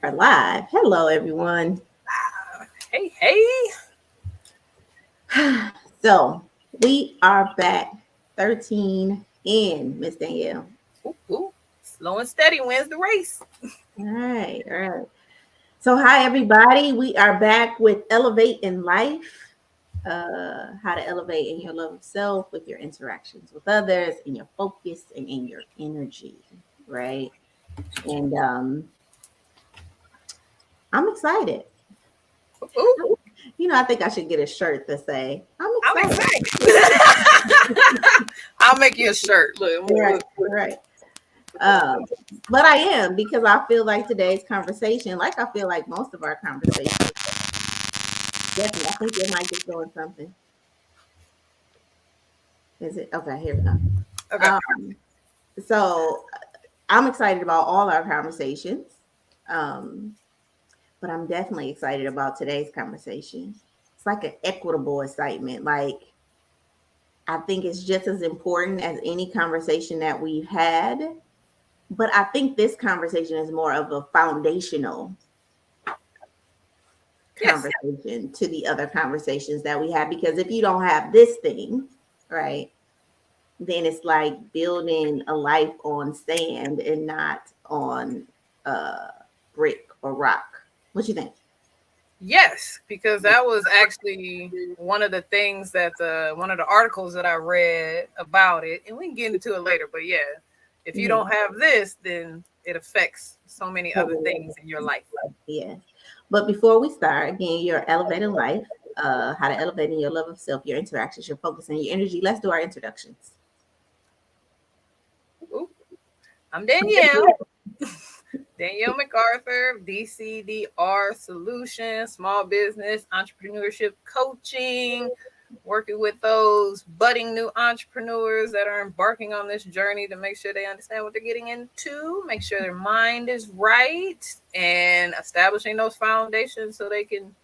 Are live. Hello, everyone. Hey. So we are back. 13 in, Miss Danielle. Ooh. Slow and steady wins the race. All right, all right. So hi, everybody. We are back with Elevate in Life. How to elevate in your love of self with your interactions with others, in your focus, and in your energy. Right. And I'm excited. Ooh, I think I should get a shirt to say, I'm I'm excited. excited. I'll make you a shirt. Look. Right, right. But I am, because I feel like today's conversation, like I feel like most of our conversations, definitely. I think your mic is doing something. Is it? Okay, here we go. Okay. Um, so I'm excited about all our conversations, um, but I'm definitely excited about today's conversation. It's like an equitable excitement. Like, I think it's just as important as any conversation that we've had, but I think this conversation is more of a foundational Yes. conversation to the other conversations that we have, because if you don't have this thing, right, then it's like building a life on sand and not on uh brick or rock. What you think? Yes, because that was actually one of the things that one of the articles that I read about it, and we can get into it later. But yeah, if you Mhm. don't have this, then it affects so many other things in your life. Yes. But before we start, again, your elevating life, how to elevate in your love of self, your interactions, your focus, and your energy. Let's do our introductions. Ooh, I'm Danielle. Danielle MacArthur, DCDR Solutions, small business entrepreneurship coaching, working with those budding new entrepreneurs that are embarking on this journey to make sure they understand what they're getting into, make sure their mind is right, and establishing those foundations so they can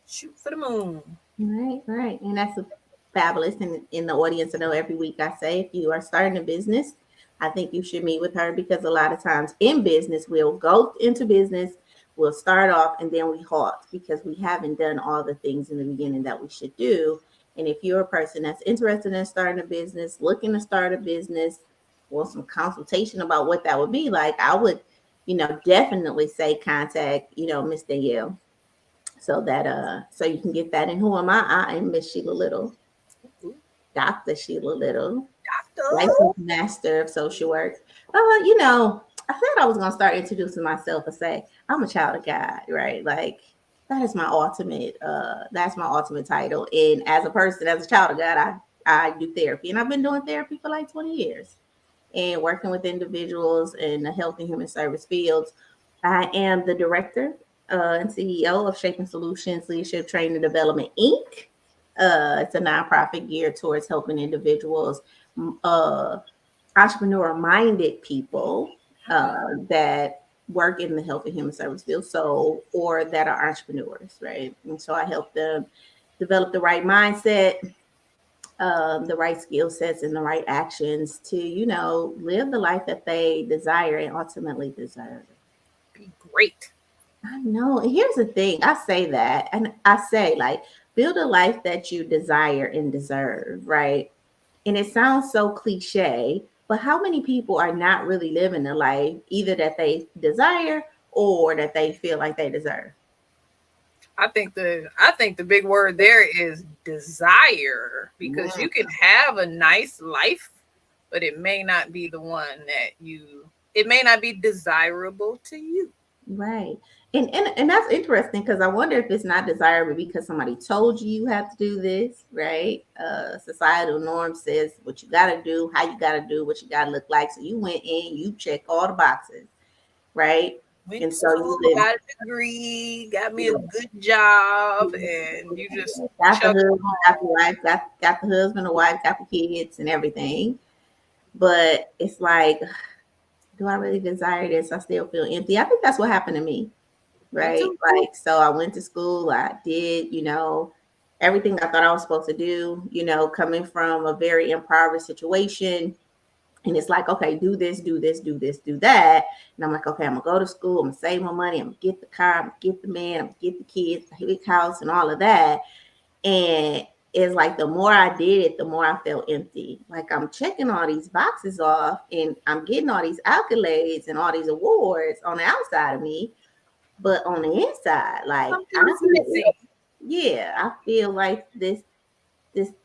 shoot for the moon. Right, right. And that's a fabulous. And in the audience, I know every week I say, if you are starting a business, I think you should meet with her, because a lot of times in business, we'll go into business, we'll start off, and then we halt because we haven't done all the things in the beginning that we should do. And if you're a person that's interested in starting a business, looking to start a business, or some consultation about what that would be like, I would, definitely say contact, Miss Danielle, so that so you can get that. And who am I? I am Miss Shiela Little, Dr. Shiela Little, licensed master of social work. I said I was gonna start introducing myself and say I'm a child of God, right? Like, that's my ultimate title. And as a person, as a child of God, I do therapy, and I've been doing therapy for like 20 years and working with individuals in the health and human service fields. I am the director and CEO of Shaping Solutions Leadership Training and Development, Inc. It's a nonprofit geared towards helping individuals, uh, entrepreneur-minded people that work in the health and human service field, or that are entrepreneurs, right? And so I help them develop the right mindset, the right skill sets, and the right actions to, live the life that they desire and ultimately deserve. Be great. I know. And here's the thing, I say that, and I say, like, build a life that you desire and deserve, right? And it sounds so cliche, but how many people are not really living the life either that they desire or that they feel like they deserve? I think the big word there is desire, because Mm, you can have a nice life, but it may not be the one that it may not be desirable to you. right. And that's interesting, because I wonder if it's not desirable because somebody told you you have to do this, right? Societal norm says what you got to do, how you got to do, what you got to look like. So you went in, you check all the boxes, right? Went And to so school, you live, got a degree, got me a good job, and you just got the chuck husband, got the wife, got the husband, the wife, got the kids and everything. But it's like, do I really desire this? I still feel empty. I think that's what happened to me, me right? too. Like, so I went to school, I did, everything I thought I was supposed to do, coming from a very impoverished situation. And it's like, okay, do this, do this, do this, do that. And I'm like, okay, I'm gonna go to school, I'm gonna save my money, I'm gonna get the car, I'm gonna get the man, I'm gonna get the kids, the big house, and all of that. And it's like the more I did it, the more I felt empty. Like I'm checking all these boxes off and I'm getting all these accolades and all these awards on the outside of me. But on the inside, like Something is missing. I feel like this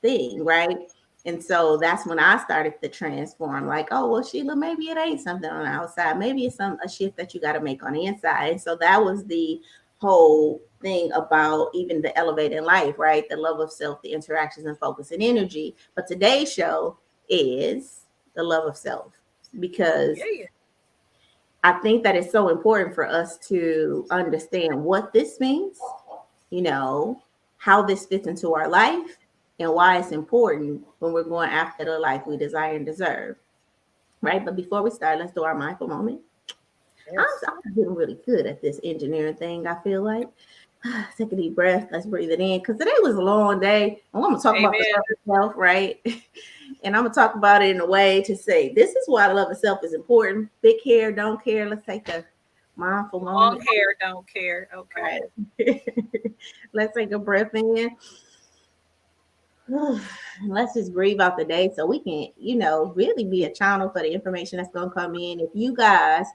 thing, right? And so that's when I started to transform. Like, oh well, Sheila, maybe it ain't something on the outside. Maybe it's a shift that you got to make on the inside. And so that was the whole thing about even the elevated life, right? The love of self, the interactions and focus and energy. But today's show is the love of self because Yeah. I think that it's so important for us to understand what this means, you know, how this fits into our life and why it's important when we're going after the life we desire and deserve. Right. But before we start, let's do our mindful moment. Yes. I'm getting really good at this engineering thing, I feel like. Take a deep breath. Let's breathe it in. Because today was a long day. And I'm going to talk about the Amen. love of self, right? And I'm going to talk about it in a way to say, this is why the love of self is important. Big care, don't care. Let's take a mindful Long moment. hair, don't care. Okay. Right. Let's take a breath in. Let's just breathe out the day so we can, really be a channel for the information that's going to come in. If you guys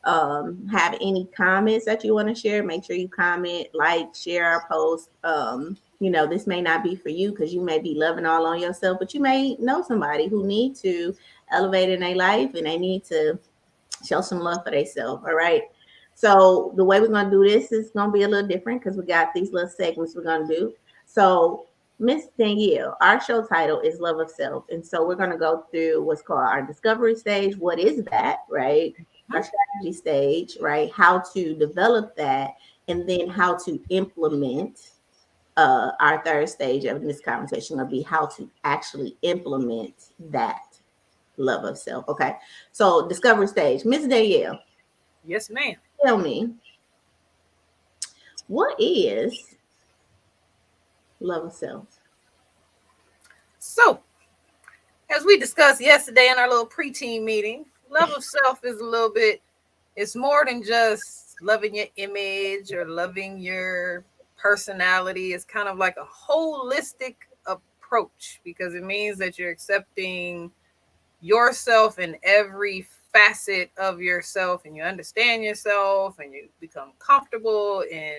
have any comments that you want to share, make sure you comment, like, share our post. This may not be for you because you may be loving all on yourself, but you may know somebody who need to elevate in their life and they need to show some love for themselves. All right. So the way we're going to do this is going to be a little different because we got these little segments we're going to do. So Miss Danielle, our show title is Love of Self. And so we're going to go through what's called our discovery stage. What is that, right? Our strategy stage, right? How to develop that, and then how to implement. Our third stage of this conversation will be how to actually implement that love of self. Okay. So discovery stage. Miss Danielle, Yes, ma'am. tell me, what is love of self? So, as we discussed yesterday in our little preteen meeting, love of self is a little bit, it's more than just loving your image or loving your personality. It's kind of like a holistic approach because it means that you're accepting yourself in every facet of yourself and you understand yourself and you become comfortable in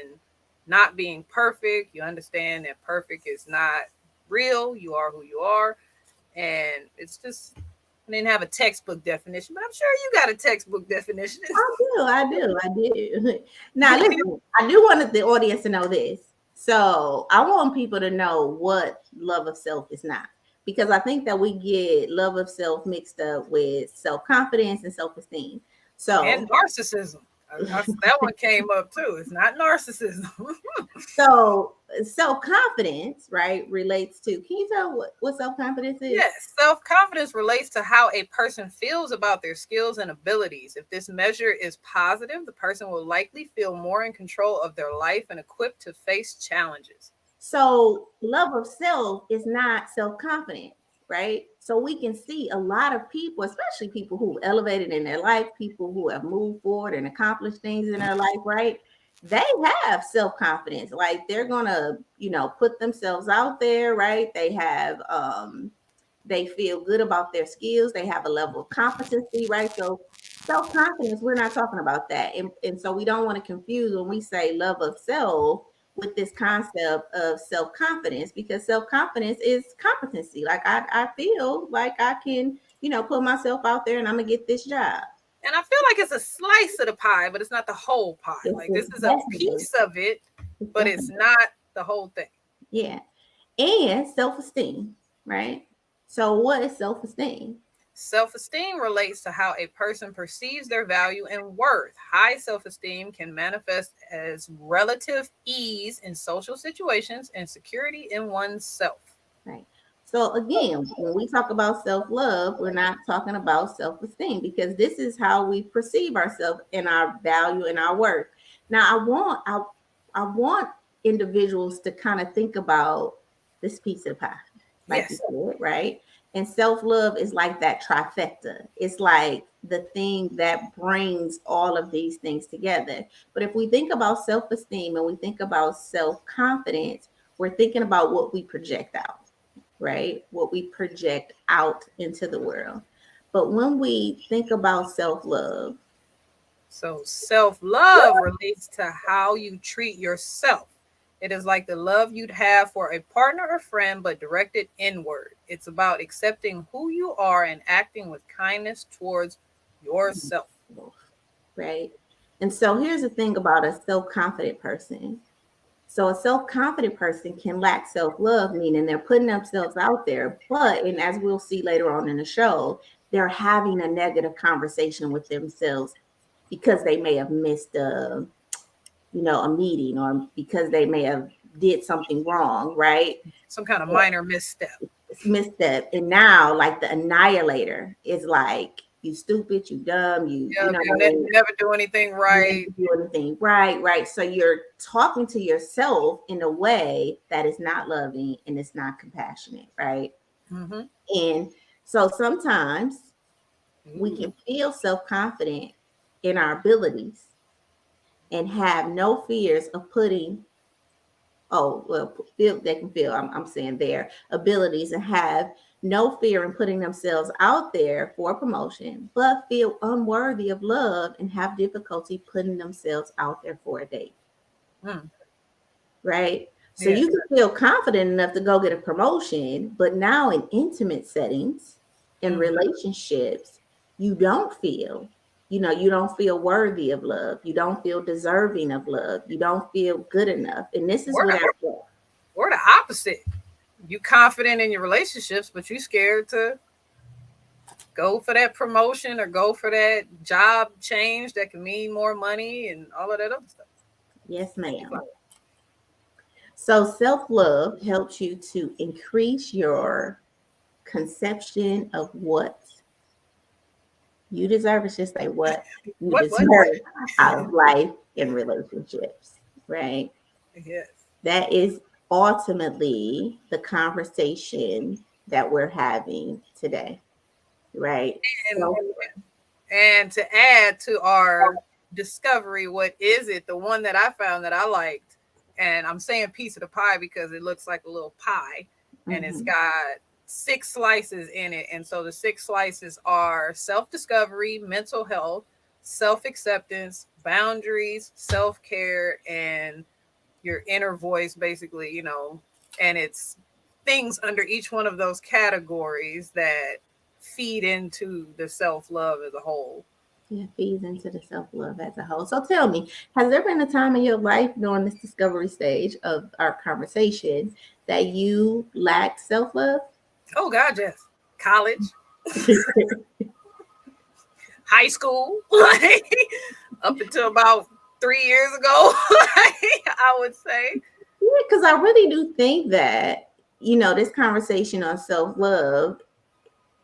not being perfect. You understand that perfect is not real. You are who you are. And it's just, I didn't have a textbook definition, but I'm sure you got a textbook definition. I do. Now, listen, I do want the audience to know this. So I want people to know what love of self is not. Because I think that we get love of self mixed up with self confidence and self esteem. And So, narcissism. That one came up too. It's not narcissism. so self confidence, right, relates to. Can you tell what self confidence is? Yes, self confidence relates to how a person feels about their skills and abilities. If this measure is positive, the person will likely feel more in control of their life and equipped to face challenges. So, love of self is not self confidence, right? So, we can see a lot of people, especially people who elevated in their life, people who have moved forward and accomplished things in their life, right? They have self confidence. Like they're going to, put themselves out there, right? They feel good about their skills. They have a level of competency, right? So, self confidence, we're not talking about that. And so, we don't want to confuse when we say love of self with this concept of self-confidence because self-confidence is competency. Like I feel like I can, put myself out there and I'm gonna get this job. And I feel like it's a slice of the pie, but it's not the whole pie. Like this is a piece of it, It's but it's definitely, not the whole thing. yeah. And self-esteem, right? So what is self-esteem? Self esteem relates to how a person perceives their value and worth. High self esteem can manifest as relative ease in social situations and security in oneself. Right. So again, when we talk about self-love, we're not talking about self-esteem because this is how we perceive ourselves and our value and our worth. Now, I want individuals to kind of think about this piece of pie, like you Yes. said, right? And self-love is like that trifecta. It's like the thing that brings all of these things together. But if we think about self-esteem and we think about self-confidence, we're thinking about what we project out, right? What we project out into the world. But when we think about self-love, So self love relates to how you treat yourself. It is like the love you'd have for a partner or friend, but directed inward. It's about accepting who you are and acting with kindness towards yourself. right? And so here's the thing about a self-confident person. So a self-confident person can lack self-love, meaning they're putting themselves out there, but and as we'll see later on in the show, they're having a negative conversation with themselves because they may have missed a meeting, or because they may have did something wrong, right? Some kind of minor misstep. It's misstep. And now like the annihilator is like, you stupid, you dumb, you Yeah, know you what I mean? never do anything You never right. do anything right, right. So you're talking to yourself in a way that is not loving and it's not compassionate, right? Mm-hmm. And so sometimes we Ooh, can feel self-confident in our abilities and have no fears of putting, oh well, feel they can feel, I'm saying their abilities, and have no fear in putting themselves out there for promotion, but feel unworthy of love and have difficulty putting themselves out there for a date, mm, right? So yeah. you can feel confident enough to go get a promotion, but now in intimate settings, in Mm. relationships, you don't feel, you don't feel worthy of love. You don't feel deserving of love. You don't feel good enough. And this is We're what the, I feel. we're the opposite. You confident in your relationships, but you scared to go for that promotion or go for that job change that can mean more money and all of that other stuff. Yes, Can't be ma'am. fun. So self love helps you to increase your conception of what you deserve. It's just like what you What? deserve out of life and relationships, right? Yes. That is ultimately the conversation that we're having today, right? And So, and to add to our discovery, what is it? The one that I found that I liked, and I'm saying piece of the pie because it looks like a little pie, and it's mhm, got 6 slices in it. And so the 6 slices are self-discovery, mental health, self-acceptance, boundaries, self-care, and your inner voice, basically, and it's things under each one of those categories that feed into the self-love as a whole. yeah, feeds into the self love as a whole. So tell me, has there been a time in your life during this discovery stage of our conversation that you lacked self love? Oh God, yes. College, high school, like up until about 3 years ago, I would say. Yeah, because I really do think that, this conversation on self love,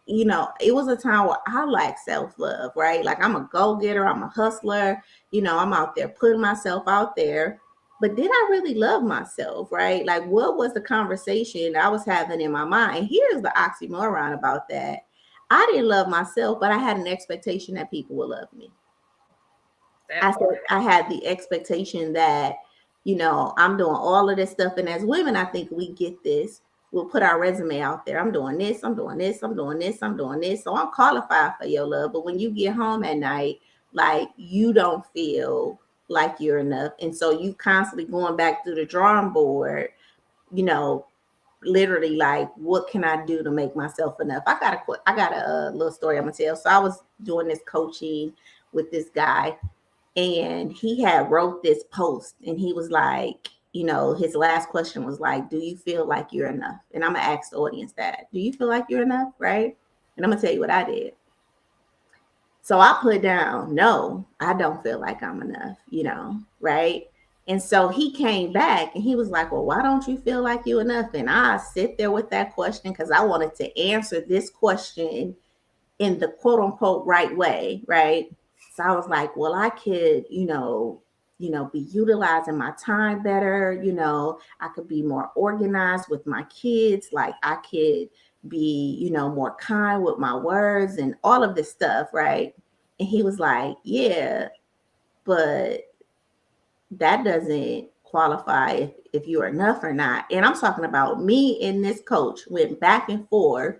it was a time where I lacked self love, right? Like I'm a go getter, I'm a hustler, I'm out there putting myself out there. But did I really love myself, right? Like, what was the conversation I was having in my mind? And here's the oxymoron about that. I didn't love myself, but I had an expectation that people would love me. That I said part. I had the expectation that, I'm doing all of this stuff. And as women, I think we get this. We'll put our resume out there. I'm doing this, I'm doing this, I'm doing this, I'm doing this. So I'm qualified for your love. But when you get home at night, like you don't feel like you're enough. And so you constantly going back to the drawing board, you know, literally like, what can I do to make myself enough? I got a little story I'm gonna tell. So I was doing this coaching with this guy, and he had wrote this post, and he was like, his last question was like, do you feel like you're enough? And I'm gonna ask the audience that, do you feel like you're enough, right? And I'm gonna tell you what I did. So I put down, no, I don't feel like I'm enough, right? And so he came back and he was like, well, why don't you feel like you enough? And I sit there with that question because I wanted to answer this question in the quote unquote right way, right? So I was like, well, I could, be utilizing my time better, I could be more organized with my kids. Like I could, be, more kind with my words and all of this stuff, right? And he was like, yeah, but that doesn't qualify if you're enough or not. And I'm talking about me and this coach went back and forth,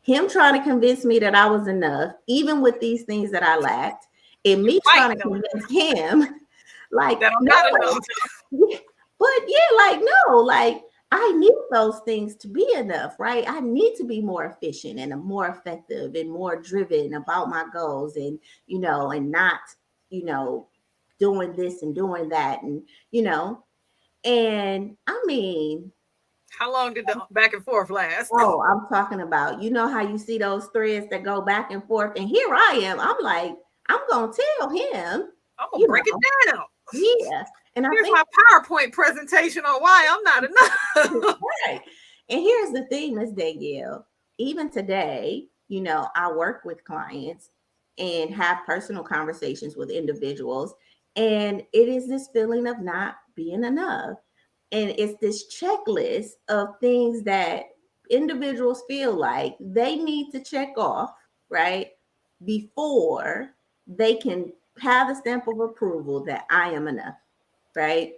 him trying to convince me that I was enough, even with these things that I lacked, and You me trying to fighting them convince him, like, that I'm no, not enough. but yeah, like, no, like, I need those things to be enough, right? I need to be more efficient and more effective and more driven about my goals and, and not, you know, doing this and doing that. And, and I mean, How long did the back and forth last? oh, I'm talking about, how you see those threads that go back and forth. And here I am. I'm like, I'm going to tell him, I'm gonna you break it know, down. yeah. And I Here's think my PowerPoint presentation on why I'm not enough. right. And here's the thing, Miss Danielle. Even today, I work with clients and have personal conversations with individuals. And it is this feeling of not being enough. And it's this checklist of things that individuals feel like they need to check off, right? Before they can have the stamp of approval that I am enough, right?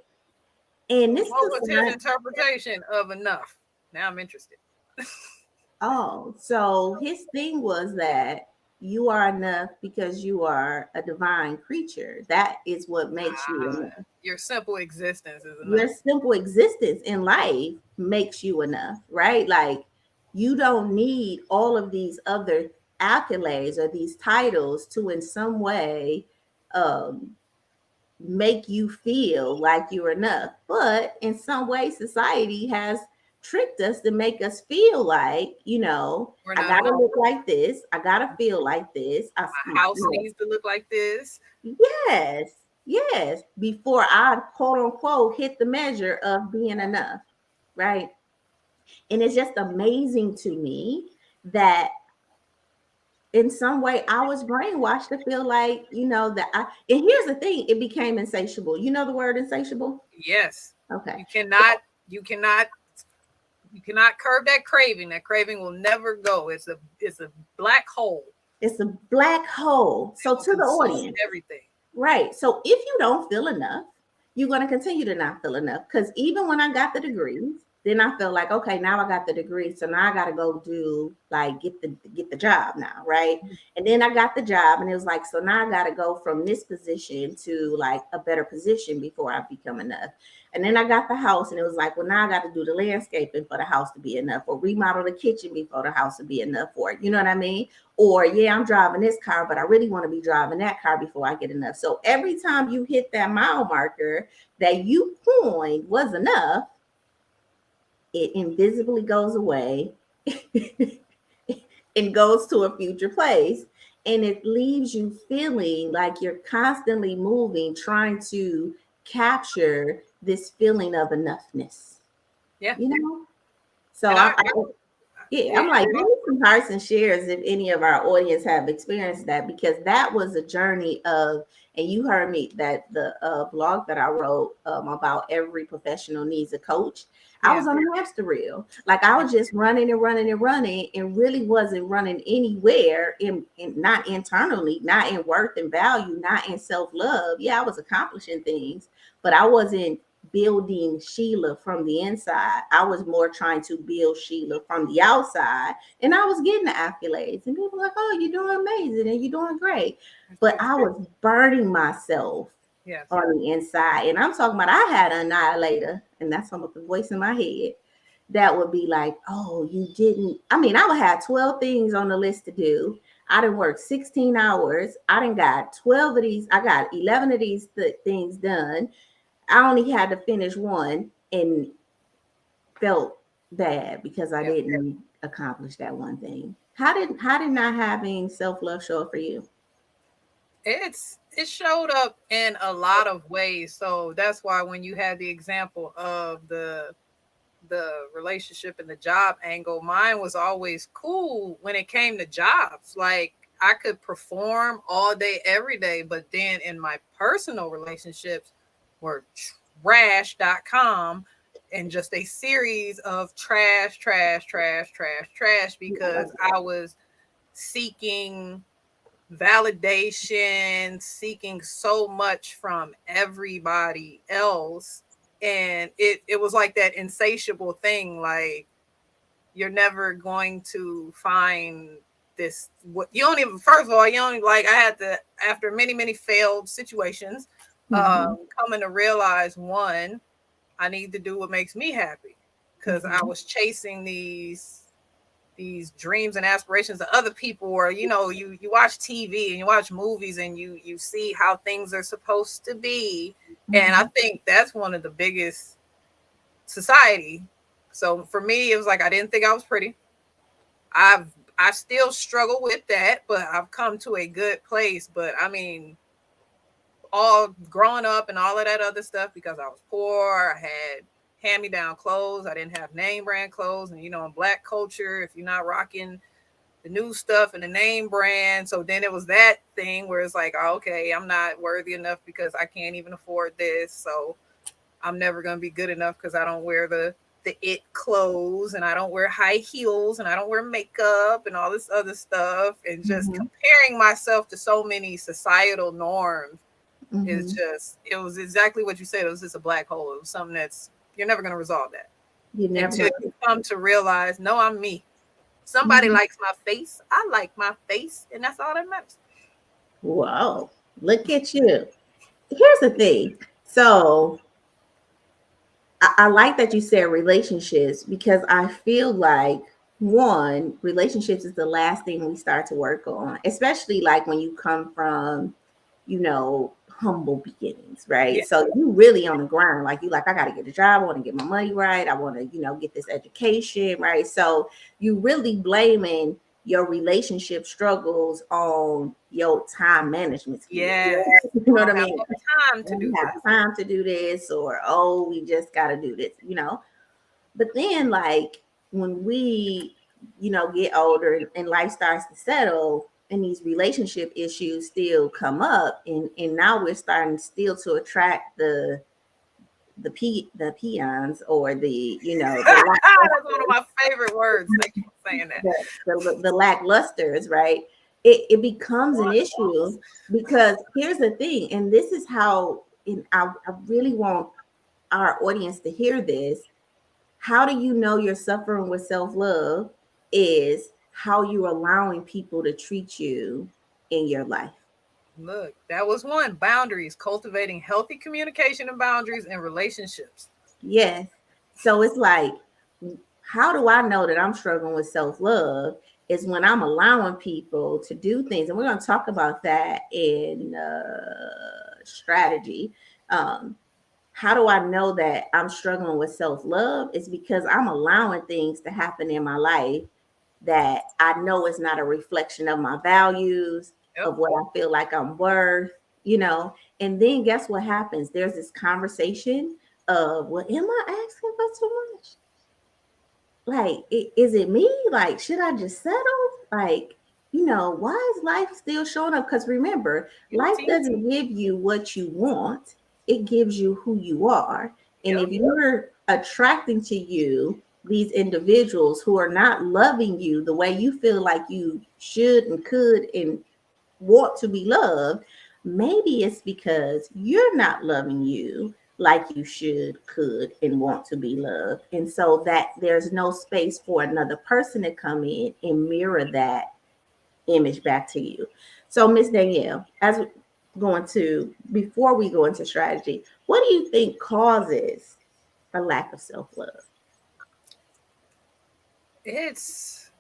And this What was his society, interpretation of enough? Now I'm interested. oh, so his thing was that you are enough because you are a divine creature. That is what makes you Ah, enough. your simple existence is Your enough. simple existence in life makes you enough, right? Like you don't need all of these other accolades or these titles to in some way um make you feel like you're enough. But in some way, society has tricked us to make us feel like, We're I not gotta enough. look like this, I gotta feel like this. My house needs to look like this. Yes, yes, before I quote unquote hit the measure of being enough, right? And it's just amazing to me that in some way I was brainwashed to feel like, that and here's the thing, it became insatiable. You know the word insatiable? Yes. Okay. You cannot, you cannot, you cannot curb that craving. That craving will never go. It's a black hole. It's a black hole. It So will to the consume audience, everything. right. So if you don't feel enough, you're going to continue to not feel enough. Because even when I got the degrees, then I felt like, okay, now I got the degree. So now I got to go do like get the job now, right? And then I got the job and it was like, so now I got to go from this position to like a better position before I become enough. And then I got the house and it was like, well, now I got to do the landscaping for the house to be enough or remodel the kitchen before the house to be enough for it. You know what I mean? Or yeah, I'm driving this car, but I really want to be driving that car before I get enough. So every time you hit that mile marker that you coined was enough, it invisibly goes away and goes to a future place. And it leaves you feeling like you're constantly moving, trying to capture this feeling of enoughness, Yeah. you know? So And yeah, I'm like, give it me some hearts and shares if any of our audience have experienced that, because that was a journey of, and you heard me that the blog that I wrote about every professional needs a coach. I yeah. was on a hamster wheel. Like I was just running and running and running and really wasn't running anywhere in not internally, not in worth and value, not in self-love. Yeah, I was accomplishing things, but I wasn't building Shiela from the inside. I was more trying to build Shiela from the outside. And I was getting the accolades. And people were like, oh, you're doing amazing and you're doing great. But I was burning myself Yes. on the inside. And I'm talking about I had an annihilator, and that's some of the voice in my head that would be like, oh, you didn't. I mean, I would have 12 things on the list to do. I didn't work 16 hours. I didn't got 12 of these. I got 11 of these things done. I only had to finish one and felt bad because I Yeah. didn't accomplish that one thing. How did not having self-love show up for you? It showed up in a lot of ways. So that's why when you had the example of the relationship and the job angle, mine was always cool when it came to jobs. Like I could perform all day, every day, but then in my personal relationships were trash.com. and just a series of trash, trash, trash, trash, trash, because I was seeking validation, seeking so much from everybody else. And it was like that insatiable thing, like you're never going to find this, what you don't even, first of all, you don't, like, I had to, after many many failed situations, Mm-hmm. coming to realize, one, I need to do what makes me happy, because I Mm-hmm. was chasing these dreams and aspirations of other people, or you watch TV and you watch movies and you see how things are supposed to be. And I Mm-hmm. think that's one of the biggest, society. So for me, it was like I didn't think I was pretty. I've I still struggle with that, but I've come to a good place. But I mean, all growing up and all of that other stuff, because I was poor, I had hand me down clothes, I didn't have name brand clothes. And in black culture, if you're not rocking the new stuff and the name brand, so then it was that thing where it's like, oh, okay, I'm not worthy enough because I can't even afford this. So I'm never going to be good enough because I don't wear the it clothes, and I don't wear high heels, and I don't wear makeup and all this other stuff. And just Mm-hmm. comparing myself to so many societal norms is Mm-hmm. just, it was exactly what you said. It was just a black hole. It was something that's, you're never going to resolve that You're never until gonna. you come to realize, no, I'm me. Somebody Mm-hmm. likes my face. I like my face, and that's all that matters. Whoa, look at you. Here's the thing. So I like that you said relationships, because I feel like, one, relationships is the last thing we start to work on, especially like when you come from, humble beginnings, right? Yeah. So you really on the ground, like you like, I got to get a job, I want to get my money right, I want to, get this education, right? So you really blaming your relationship struggles on your time management skills. Yes. You know I what I don't have mean? no time to We do have this. time to do this, or oh, we just got to do this. But then, like, when we, get older, and life starts to settle, and these relationship issues still come up, and now we're starting still to attract the peons, or That's one of my favorite words. Thank you for saying that. the lacklusters, right? It becomes an issue, because here's the thing, and this is how, and I really want our audience to hear this. How do you know you're suffering with self-love? Is how you're allowing people to treat you in your life. Look, that was one. Boundaries, cultivating healthy communication and boundaries in relationships. Yes. So it's like, how do I know that I'm struggling with self-love? Is when I'm allowing people to do things. And we're going to talk about that in strategy. Um, how do I know that I'm struggling with self-love? Is because I'm allowing things to happen in my life that I know is not a reflection of my values, Yep. of what I feel like I'm worth. And then guess what happens? There's this conversation of, well, am I asking for too much? Like, is it me? Like, should I just settle? Like, why is life still showing up? Because remember, life Guilty. doesn't give you what you want, it gives you who you are. And Yep. if you're attracting to you these individuals who are not loving you the way you feel like you should and could and want to be loved, maybe it's because you're not loving you like you should, could, and want to be loved. And so that there's no space for another person to come in and mirror that image back to you. So, Miss Danielle, as we going to, before we go into strategy, what do you think causes a lack of self love? It's,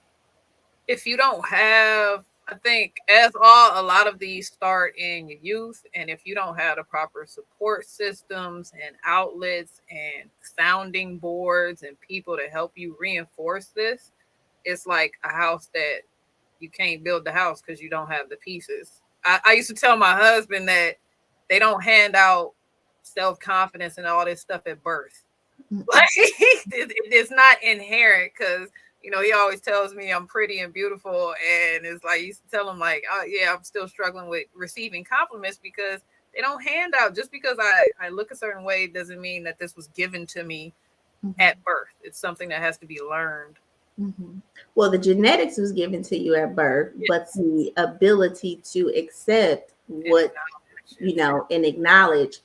if you don't have, I think, as all, a lot of these start in your youth, and if you don't have the proper support systems and outlets and sounding boards and people to help you reinforce this, it's like a house that you can't build the house because you don't have the pieces. I used to tell my husband that they don't hand out self confidence and all this stuff at birth. Like, it's not inherent, because he always tells me I'm pretty and beautiful, and it's like, you used to tell him, like, oh yeah, I'm still struggling with receiving compliments because they don't hand out. Just because I look a certain way doesn't mean that this was given to me Mhm. at birth. It's something that has to be learned. Mhm. Well, the genetics was given to you at birth, but Yes. the ability to accept And what, acknowledge. Yes. and acknowledge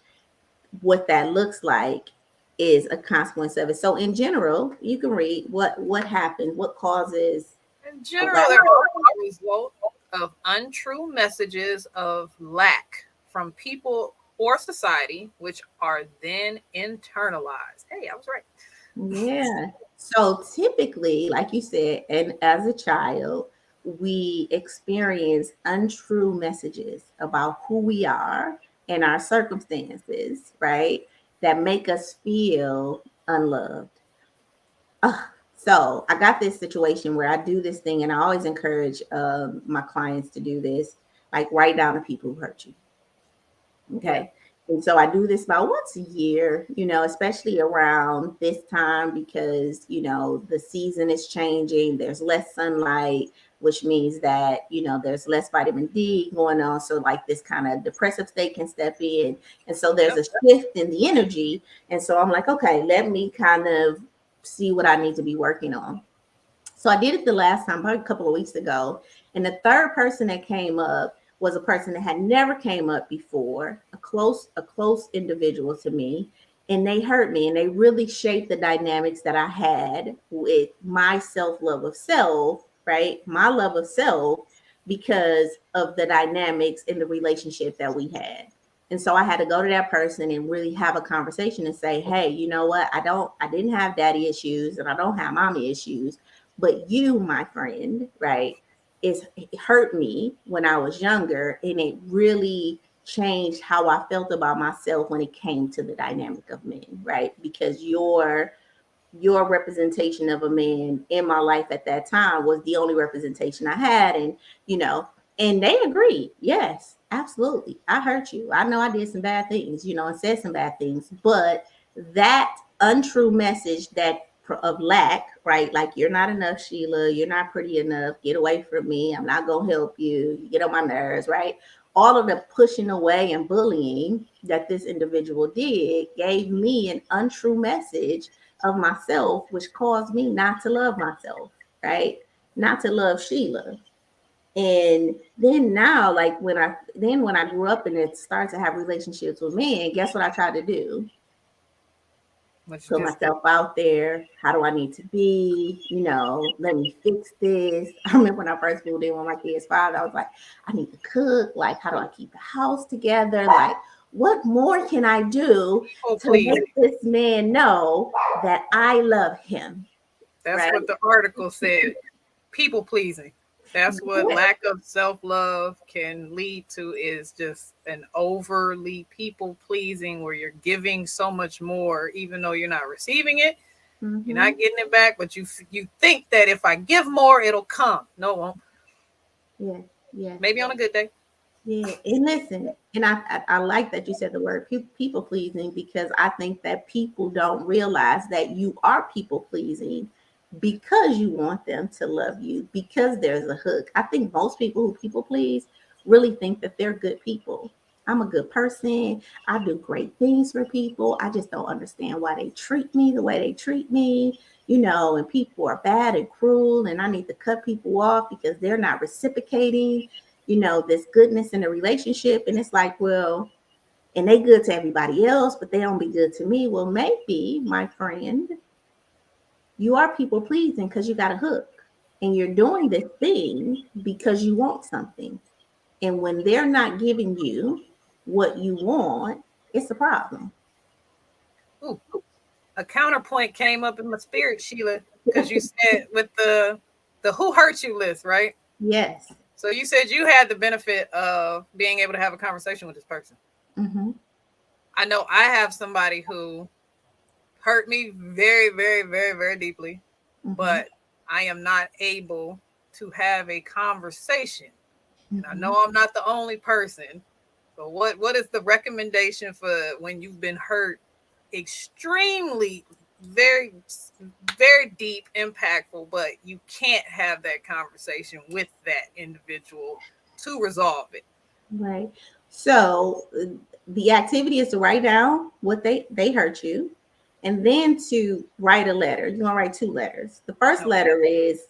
what that looks like is a consequence of it. So in general, you can read what happened, what causes In a general, lack. they're often a result of untrue messages of lack from people or society, which are then internalized. Hey, I was right. Yeah. So typically, like you said, and as a child, we experience untrue messages about who we are and our circumstances, right? That make us feel unloved. So I got this situation where I do this thing, and I always encourage my clients to do this, like write down the people who hurt you. Yeah. Okay. And so I do this about once a year, especially around this time because, the season is changing. There's less sunlight, which means that, there's less vitamin D going on. So, like, this kind of depressive state can step in. And so there's Yep. a shift in the energy. And so I'm like, okay, let me kind of see what I need to be working on. So I did it the last time, probably a couple of weeks ago. And the third person that came up was a person that had never came up before, a close individual to me. And they hurt me and they really shaped the dynamics that I had with my self-love of self, right? My love of self because of the dynamics in the relationship that we had. And so I had to go to that person and really have a conversation and say, hey, you know what? I didn't have daddy issues and I don't have mommy issues, but you, my friend, right, it hurt me when I was younger, and it really changed how I felt about myself when it came to the dynamic of men, right? Because your representation of a man in my life at that time was the only representation I had. And, you know, and they agreed. Yes, absolutely. I hurt you. I know I did some bad things, and said some bad things, but that untrue message that of lack, right? Like, you're not enough, Sheila. You're not pretty enough. Get away from me. I'm not going to help you. You get on my nerves, right? All of the pushing away and bullying that this individual did gave me an untrue message of myself, which caused me not to love myself, right? Not to love Sheila. And then now, like when I grew up and it started to have relationships with men, guess what I tried to do? What you Put just did. myself out there. How do I need to be? Let me fix this. I remember when I first moved in with my kids' father, I was like, I need to cook. Like, how do I keep the house together? Like, what more can I do People to pleasing. make this man know that I love him? That's Right? what the article said. People pleasing. That's what Yeah. lack of self love can lead to, is just an overly people pleasing where you're giving so much more, even though you're not receiving it. You're Mm-hmm. not getting it back, but you think that if I give more, it'll come. No, it won't. Yes. Yes. Maybe on a good day. Yeah, and listen, and I like that you said the word people pleasing because I think that people don't realize that you are people pleasing because you want them to love you because there's a hook. I think most people who people please really think that they're good people. I'm a good person. I do great things for people. I just don't understand why they treat me the way they treat me. And people are bad and cruel, and I need to cut people off because they're not reciprocating this goodness in a relationship. And it's like, well, and they good to everybody else, but they don't be good to me. Well, maybe, my friend, you are people pleasing because you got a hook and you're doing this thing because you want something. And when they're not giving you what you want, it's a problem. Ooh, a counterpoint came up in my spirit, Sheila, because you said with the who hurt you list, right? Yes. So you said you had the benefit of being able to have a conversation with this person. Mm-hmm. I know I have somebody who hurt me very, very, very, very deeply, Mm-hmm. but I am not able to have a conversation. And I Mm-hmm. know I'm not the only person. So what is the recommendation for when you've been hurt extremely, very, very deep, impactful, but you can't have that conversation with that individual to resolve it? Right. So the activity is to write down what they hurt you, And then to write a letter, you're gonna write 2 letters. The first Okay. letter is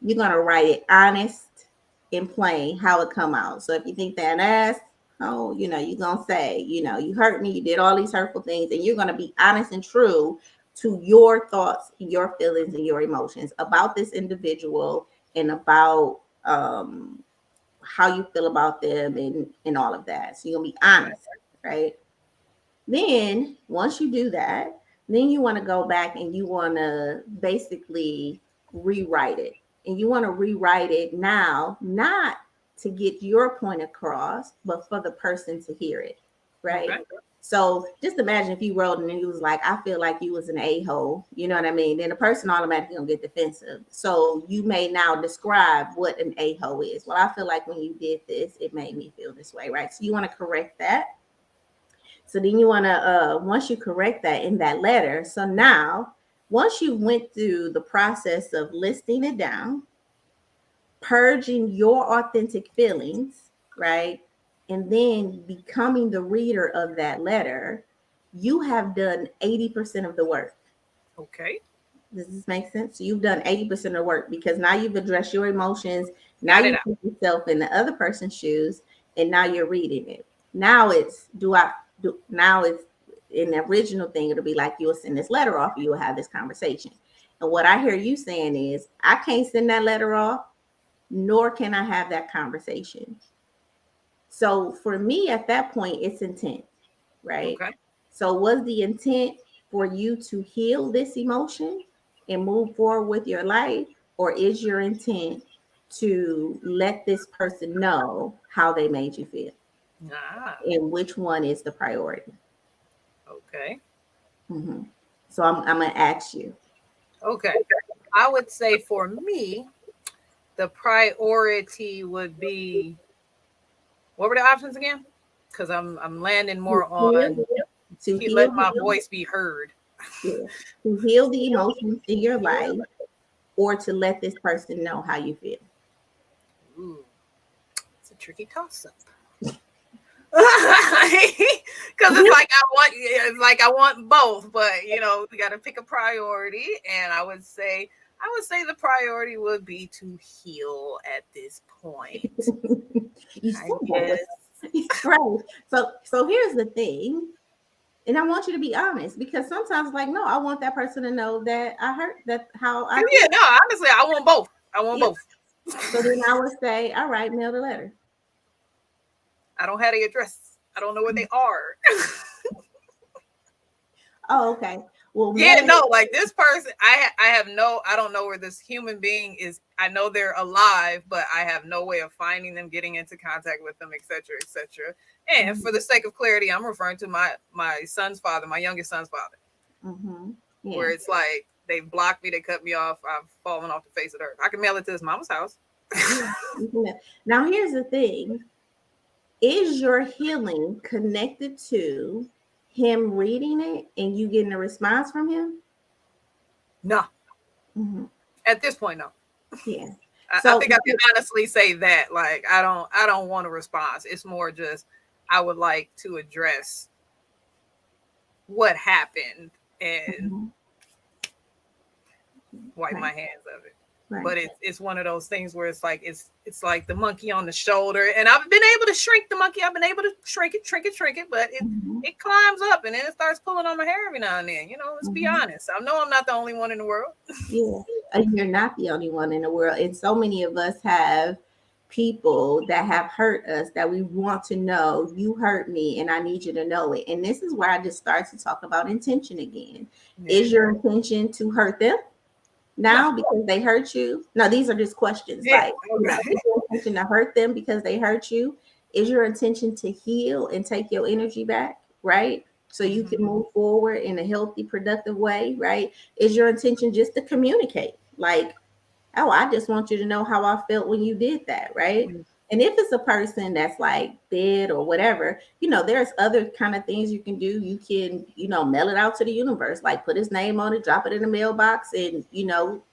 you're gonna write it honest and plain, how it come out. So if you think that ass, oh, you're gonna say, you hurt me, you did all these hurtful things, and you're gonna be honest and true to your thoughts, your feelings, and your emotions about this individual and about how you feel about them and all of that. So you're gonna be Okay. honest, right? Then once you do that, then you want to go back and you want to basically rewrite it. And you want to rewrite it now, not to get your point across, but for the person to hear it, right? Okay. So just imagine if you wrote and you was like, I feel like you was an a-hole, you know what I mean? Then the person automatically gonna get defensive. So you may now describe what an a-hole is. Well, I feel like when you did this, it made me feel this way, right? So you want to correct that. So then you want to, once you correct that in that letter, so now once you went through the process of listing it down, purging your authentic feelings, right? And then becoming the reader of that letter, you have done 80% of the work. Okay. Does this make sense? So you've done 80% of the work because now you've addressed your emotions. Now Got it you out. put yourself in the other person's shoes and now you're reading it. Now it's now it's in the original thing, it'll be like you'll send this letter off and you'll have this conversation. And what I hear you saying is, I can't send that letter off, nor can I have that conversation. So for me at that point, it's intent, right? Okay. So was the intent for you to heal this emotion and move forward with your life? Or is your intent to let this person know how they made you feel? Ah. And which one is the priority? Okay. Mm-hmm. So I'm going to ask you. Okay. I would say for me, the priority would be, what were the options again? Because I'm landing To more heal, on to heal letting my the, voice be heard. yeah, to heal the emotions in your life, or to let this person know how you feel. Ooh, it's a tricky toss up. Because it's like I want both, but we got to pick a priority, and I would say the priority would be to heal at this point. You I said that was guess. right. So here's the thing, and I want you to be honest because sometimes, like, no, I want that person to know that I hurt that how I 'Cause, feel. yeah, no, honestly, I want both. I want Yeah. both. So then I would say, all right, mail the letter. I don't have the address. I don't know where they are. Oh, okay. Well, Yeah, mail no, it. like this person, I don't know where this human being is. I know they're alive, but I have no way of finding them, getting into contact with them, etc., etc. And for the sake of clarity, I'm referring to my son's father, my youngest son's father, Mm-hmm. Yeah. where it's like they've blocked me, they cut me off, I've fallen off the face of the earth. I can mail it to his mama's house. Yeah. Now, here's the thing. Is your healing connected to him reading it and you getting a response from him? No, Mm-hmm. at this point, no. Yeah. I So, think I can honestly say that. Like, I don't want a response. It's more just I would like to address what happened and mhm, wipe my right, hands of it. right. But it's one of those things where it's like the monkey on the shoulder, and I've been able to shrink the monkey. I've been able to shrink it, but it Mhm, it climbs up and then it starts pulling on my hair every now and then. Let's be mhm. honest. I know I'm not the only one in the world. Yeah. And you're not the only one in the world. And so many of us have people that have hurt us that we want to know you hurt me and I need you to know it. And this is where I just start to talk about intention again. Yeah. Is your intention to hurt them No. now because they hurt you? No, these are just questions. Yeah. Like, Okay. is your intention to hurt them because they hurt you? Is your intention to heal and take your energy back? Right. So you can Mhm. move forward in a healthy, productive way, right? Is your intention just to communicate? Like, oh, I just want you to know how I felt when you did that, right? And if it's a person that's like dead or whatever, there's other kind of things you can do. You can, mail it out to the universe, like put his name on it, drop it in the mailbox, and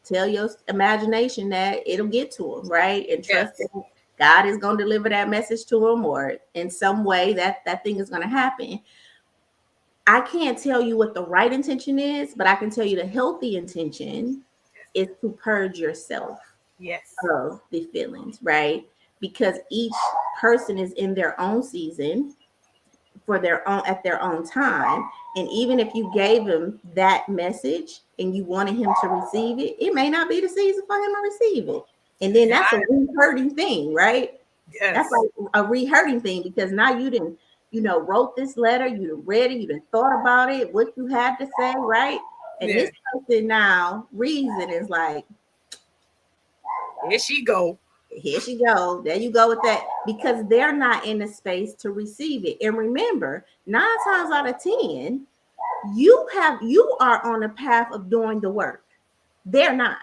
tell your imagination that it'll get to him, right? And trust Yes. that God is going to deliver that message to him, or in some way that thing is going to happen. I can't tell you what the right intention is, but I can tell you the healthy intention is to purge yourself Yes. of the feelings, right? Because each person is in their own season for their own at their own time. And even if you gave him that message and you wanted him to receive it, it may not be the season for him to receive it. And then And that's a I, re-hurting thing, right? That's yes. like a re-hurting thing because now you didn't, wrote this letter, you done read it, you done thought about it, what you had to say, right? And Yeah. this person now reads it is like, Here she go. here she go. There you go with that. Because they're not in the space to receive it. And remember, 9 times out of 10, you are on the path of doing the work. They're not,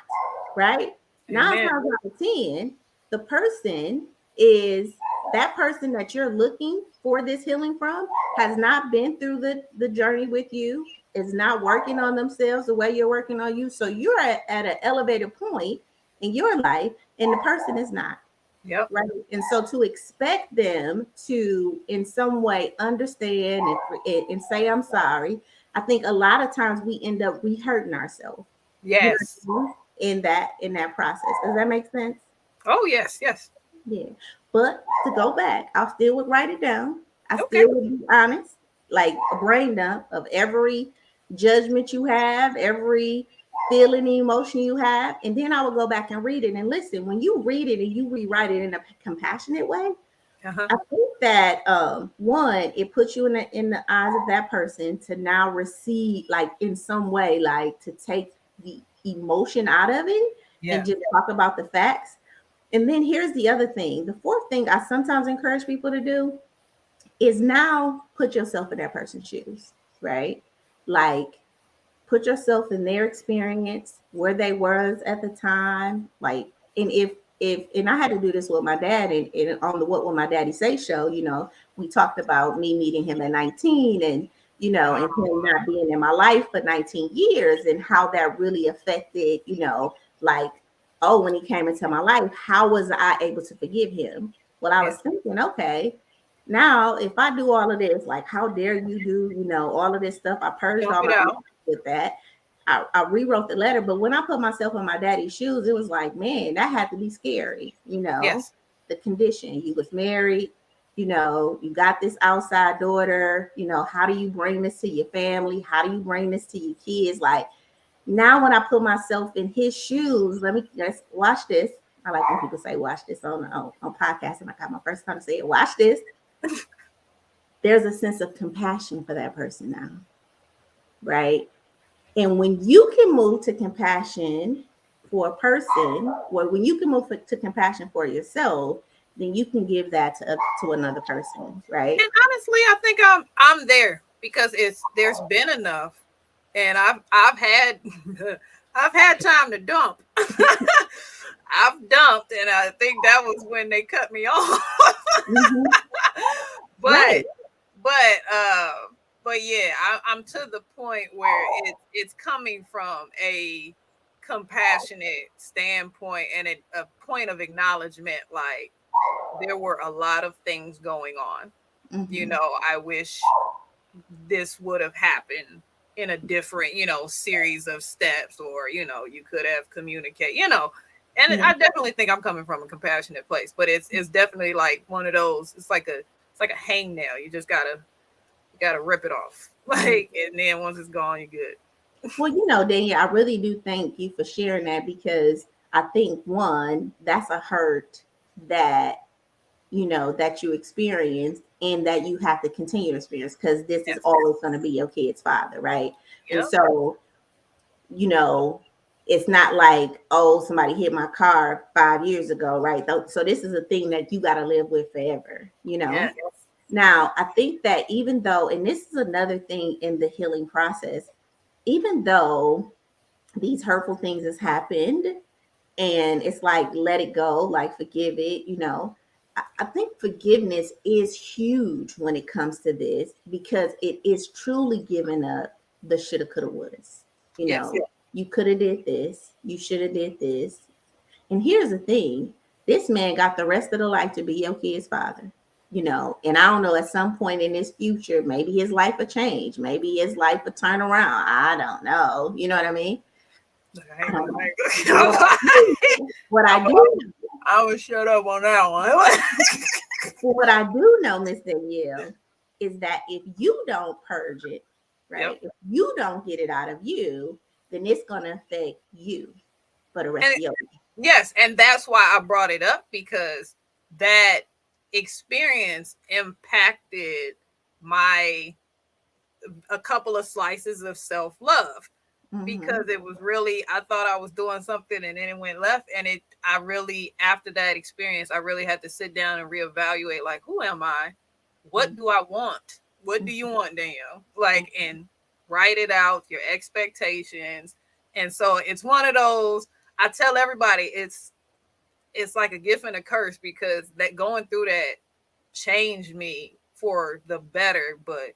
right? Nine Amen. times out of 10, the person is that person that you're looking for this healing from has not been through the journey with you, is not working on themselves the way you're working on you. So you're at an elevated point in your life, and the person is not. Yep. Right. And so to expect them to, in some way, understand and say, I'm sorry, I think a lot of times we end up re-hurting ourselves, Yes. in that process. Does that make sense? Oh, yes. Yes. Yeah. But to go back, I still would write it down. I Okay. still would be honest, like a brain dump of every judgment you have, every feeling, emotion you have. And then I would go back and read it. And listen, when you read it and you rewrite it in a compassionate way, Uh-huh. I think that one, it puts you in the eyes of that person to now receive, like in some way, like to take the emotion out of it and Yeah. just talk about the facts. And then here's the other thing. The fourth thing I sometimes encourage people to do is now put yourself in that person's shoes, right? Like put yourself in their experience, where they was at the time. Like, and if and I had to do this with my dad and on the What Will My Daddy Say show, we talked about me meeting him at 19 and and him not being in my life for 19 years and how that really affected, like, oh, when he came into my life, how was I able to forgive him? Well, I Yeah. was thinking, okay, now if I do all of this, like how dare you do, all of this stuff, I purged Dump all it my out. with that. I rewrote the letter, but when I put myself in my daddy's shoes, it was like, man, that had to be scary. Yes. The condition. You was married, you got this outside daughter, how do you bring this to your family? How do you bring this to your kids? Like now when I put myself in his shoes, let's watch this. I like when people say watch this on podcast, and I got my first time to say it, watch this. There's a sense of compassion for that person now, right? And when you can move to compassion for a person, or when you can move to compassion for yourself, then you can give that to another person, right? And honestly, I think I'm there because there's been enough, and I've had I've had time to dump. I've dumped, and I think that was when they cut me off. Mm-hmm. but Right. but but yeah, I'm to the point where it's coming from a compassionate standpoint and a point of acknowledgement, like there were a lot of things going on. Mm-hmm. I wish this would have happened in a different, series of steps, or, you could have communicated, and Yeah. I definitely think I'm coming from a compassionate place, but it's definitely like one of those, it's like a hangnail. You gotta rip it off. Yeah. Like, and then once it's gone, you're good. Well, Danielle, I really do thank you for sharing that because I think one, that's a hurt that that you experienced and that you have to continue to experience because this is Yes. always going to be your kid's father, right? And Yep. so, you know, it's not like, oh, somebody hit my car 5 years ago, right? So this is a thing that you got to live with forever. Yes. Now, I think that even though, and this is another thing in the healing process, even though these hurtful things has happened and it's like let it go, like forgive it. I think forgiveness is huge when it comes to this because it is truly giving up the shoulda coulda wouldas. you Yes. know you could have did this, you should have did this. And here's the thing, this man got the rest of the life to be your kid's father. and I don't know, at some point in his future, maybe his life will change. Maybe his life will turn around. I don't know. You know what I mean? I I ain't don't gonna, know. I ain't gonna, What I I'm do, gonna shut up on that one. what I do know, Miss Danielle, is that if you don't purge it, Yep. right? If you don't get it out of you, then it's gonna affect you for the rest And of your life. yes, and that's why I brought it up, because that experience impacted my a couple of slices of self-love, Mm-hmm. because it was really, I thought I was doing something and then it went left, and I really, after that experience, I really had to sit down and reevaluate, like, who am I? What do I want? What do you want, Danielle? Like, and write it out, your expectations. And so it's one of those, I tell everybody, it's like a gift and a curse, because that going through that changed me for the better. But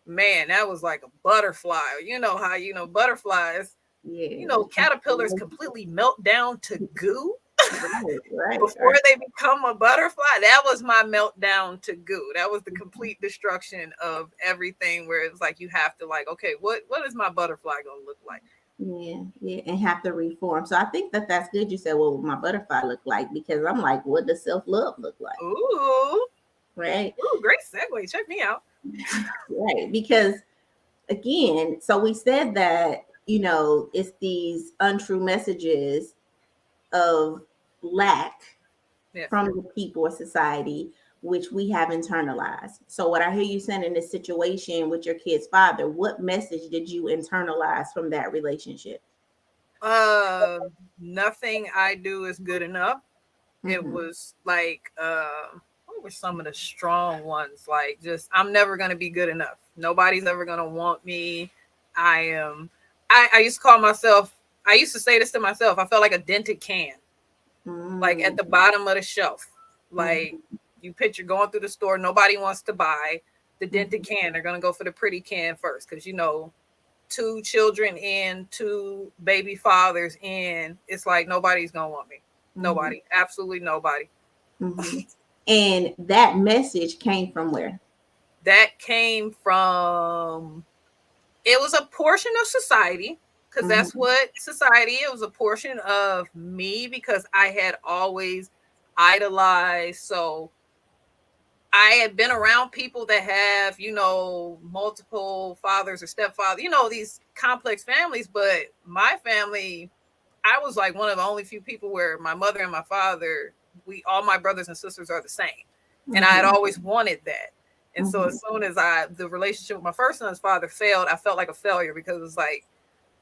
man, that was like a butterfly. You know how, butterflies, Yeah. caterpillars completely melt down to goo Right, right, before right. they become a butterfly. That was my meltdown to goo. That was the complete destruction of everything, where it's like you have to, like, okay, what is my butterfly gonna look like? Yeah, yeah, and have to reform. So I think that that's good. You said, "Well, what my butterfly look like?" Because I'm like, what does self love look like? Ooh, Right, ooh, great segue. Check me out. right. Because again, so we said that it's these untrue messages of lack Yes. from the people or society, which we have internalized. So what I hear you saying in this situation with your kid's father, what message did you internalize from that relationship? Uh, Nothing I do is good enough. It Mm-hmm. was like, what were some of the strong ones? Like, just, I'm never gonna be good enough. Nobody's ever gonna want me. I am. I used to call myself. I used to say this to myself. I felt like a dented can, like Mm-hmm. at the bottom of the shelf. Like, you picture going through the store, nobody wants to buy the dented Mm-hmm. can. They're gonna go for the pretty can first, because two children in, two baby fathers in. It's like nobody's gonna want me. Mm-hmm. Nobody, absolutely nobody. Mm-hmm. And that message came from where? That came from, it was a portion of society, because that's Mm-hmm. what society, it was a portion of me, because I had always idolized. So I had been around people that have, multiple fathers or stepfathers, these complex families. But my family, I was like one of the only few people where my mother and my father, all my brothers and sisters are the same. And I had Mm-hmm. always wanted that. And so Mm-hmm. as soon as the relationship with my first son's father failed, I felt like a failure, because it was like,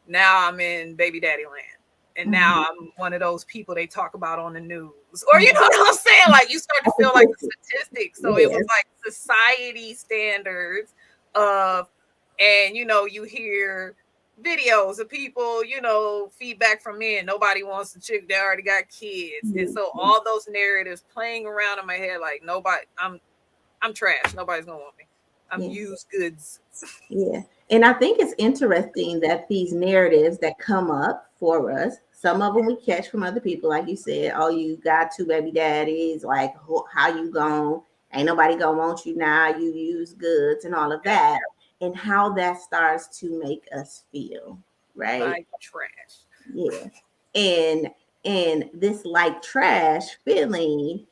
now I'm in baby daddy land. And Mm-hmm. now I'm one of those people they talk about on the news. Or, you know what I'm saying? Like, you start to feel like a statistic. So it was Yes. like society standards of, and, you hear videos of people, feedback from men. Nobody wants a chick that already got kids. And so Yes. all those narratives playing around in my head, like, nobody, I'm trash. Nobody's going to want me. I'm Yeah. used goods. Yeah. And I think it's interesting that these narratives that come up for us, some of them we catch from other people, like you said, oh, you got two baby daddies, like how you gone? Ain't nobody gonna want you now, you use goods and all of Yep. that, and how that starts to make us feel, right? Like trash. Yeah. And this like trash feeling,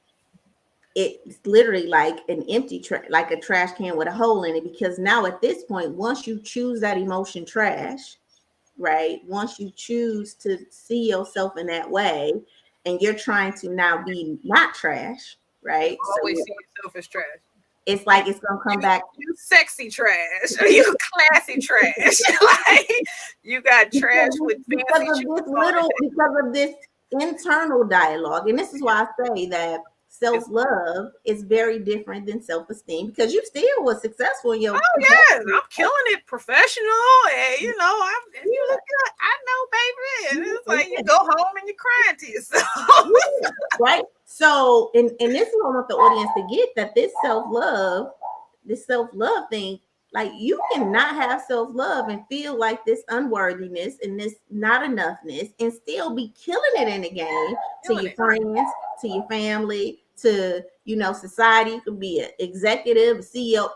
it's literally like an empty like a trash can with a hole in it, because now at this point, once you choose that emotion trash, right, once you choose to see yourself in that way, and you're trying to now be not trash, You right, so always see yourself as trash. it's You like it's gonna come you back. you sexy trash. You classy trash. Like, you got trash with fancy shoes on it. Because of this internal dialogue, and this is why I say that It's, self-love is very different than self-esteem, because you still was successful in your oh yes, profession. I'm killing it professional, and and you look good. I know, baby. And it's like, you Yeah. go home and you're crying to yourself. Yeah, right. So, and this is what I want the audience to get, that this self love thing, like you cannot have self love and feel like this unworthiness and this not enoughness and still be killing it in the game to Killing your it. friends, to your family, to, society. You could be an executive, a CEO.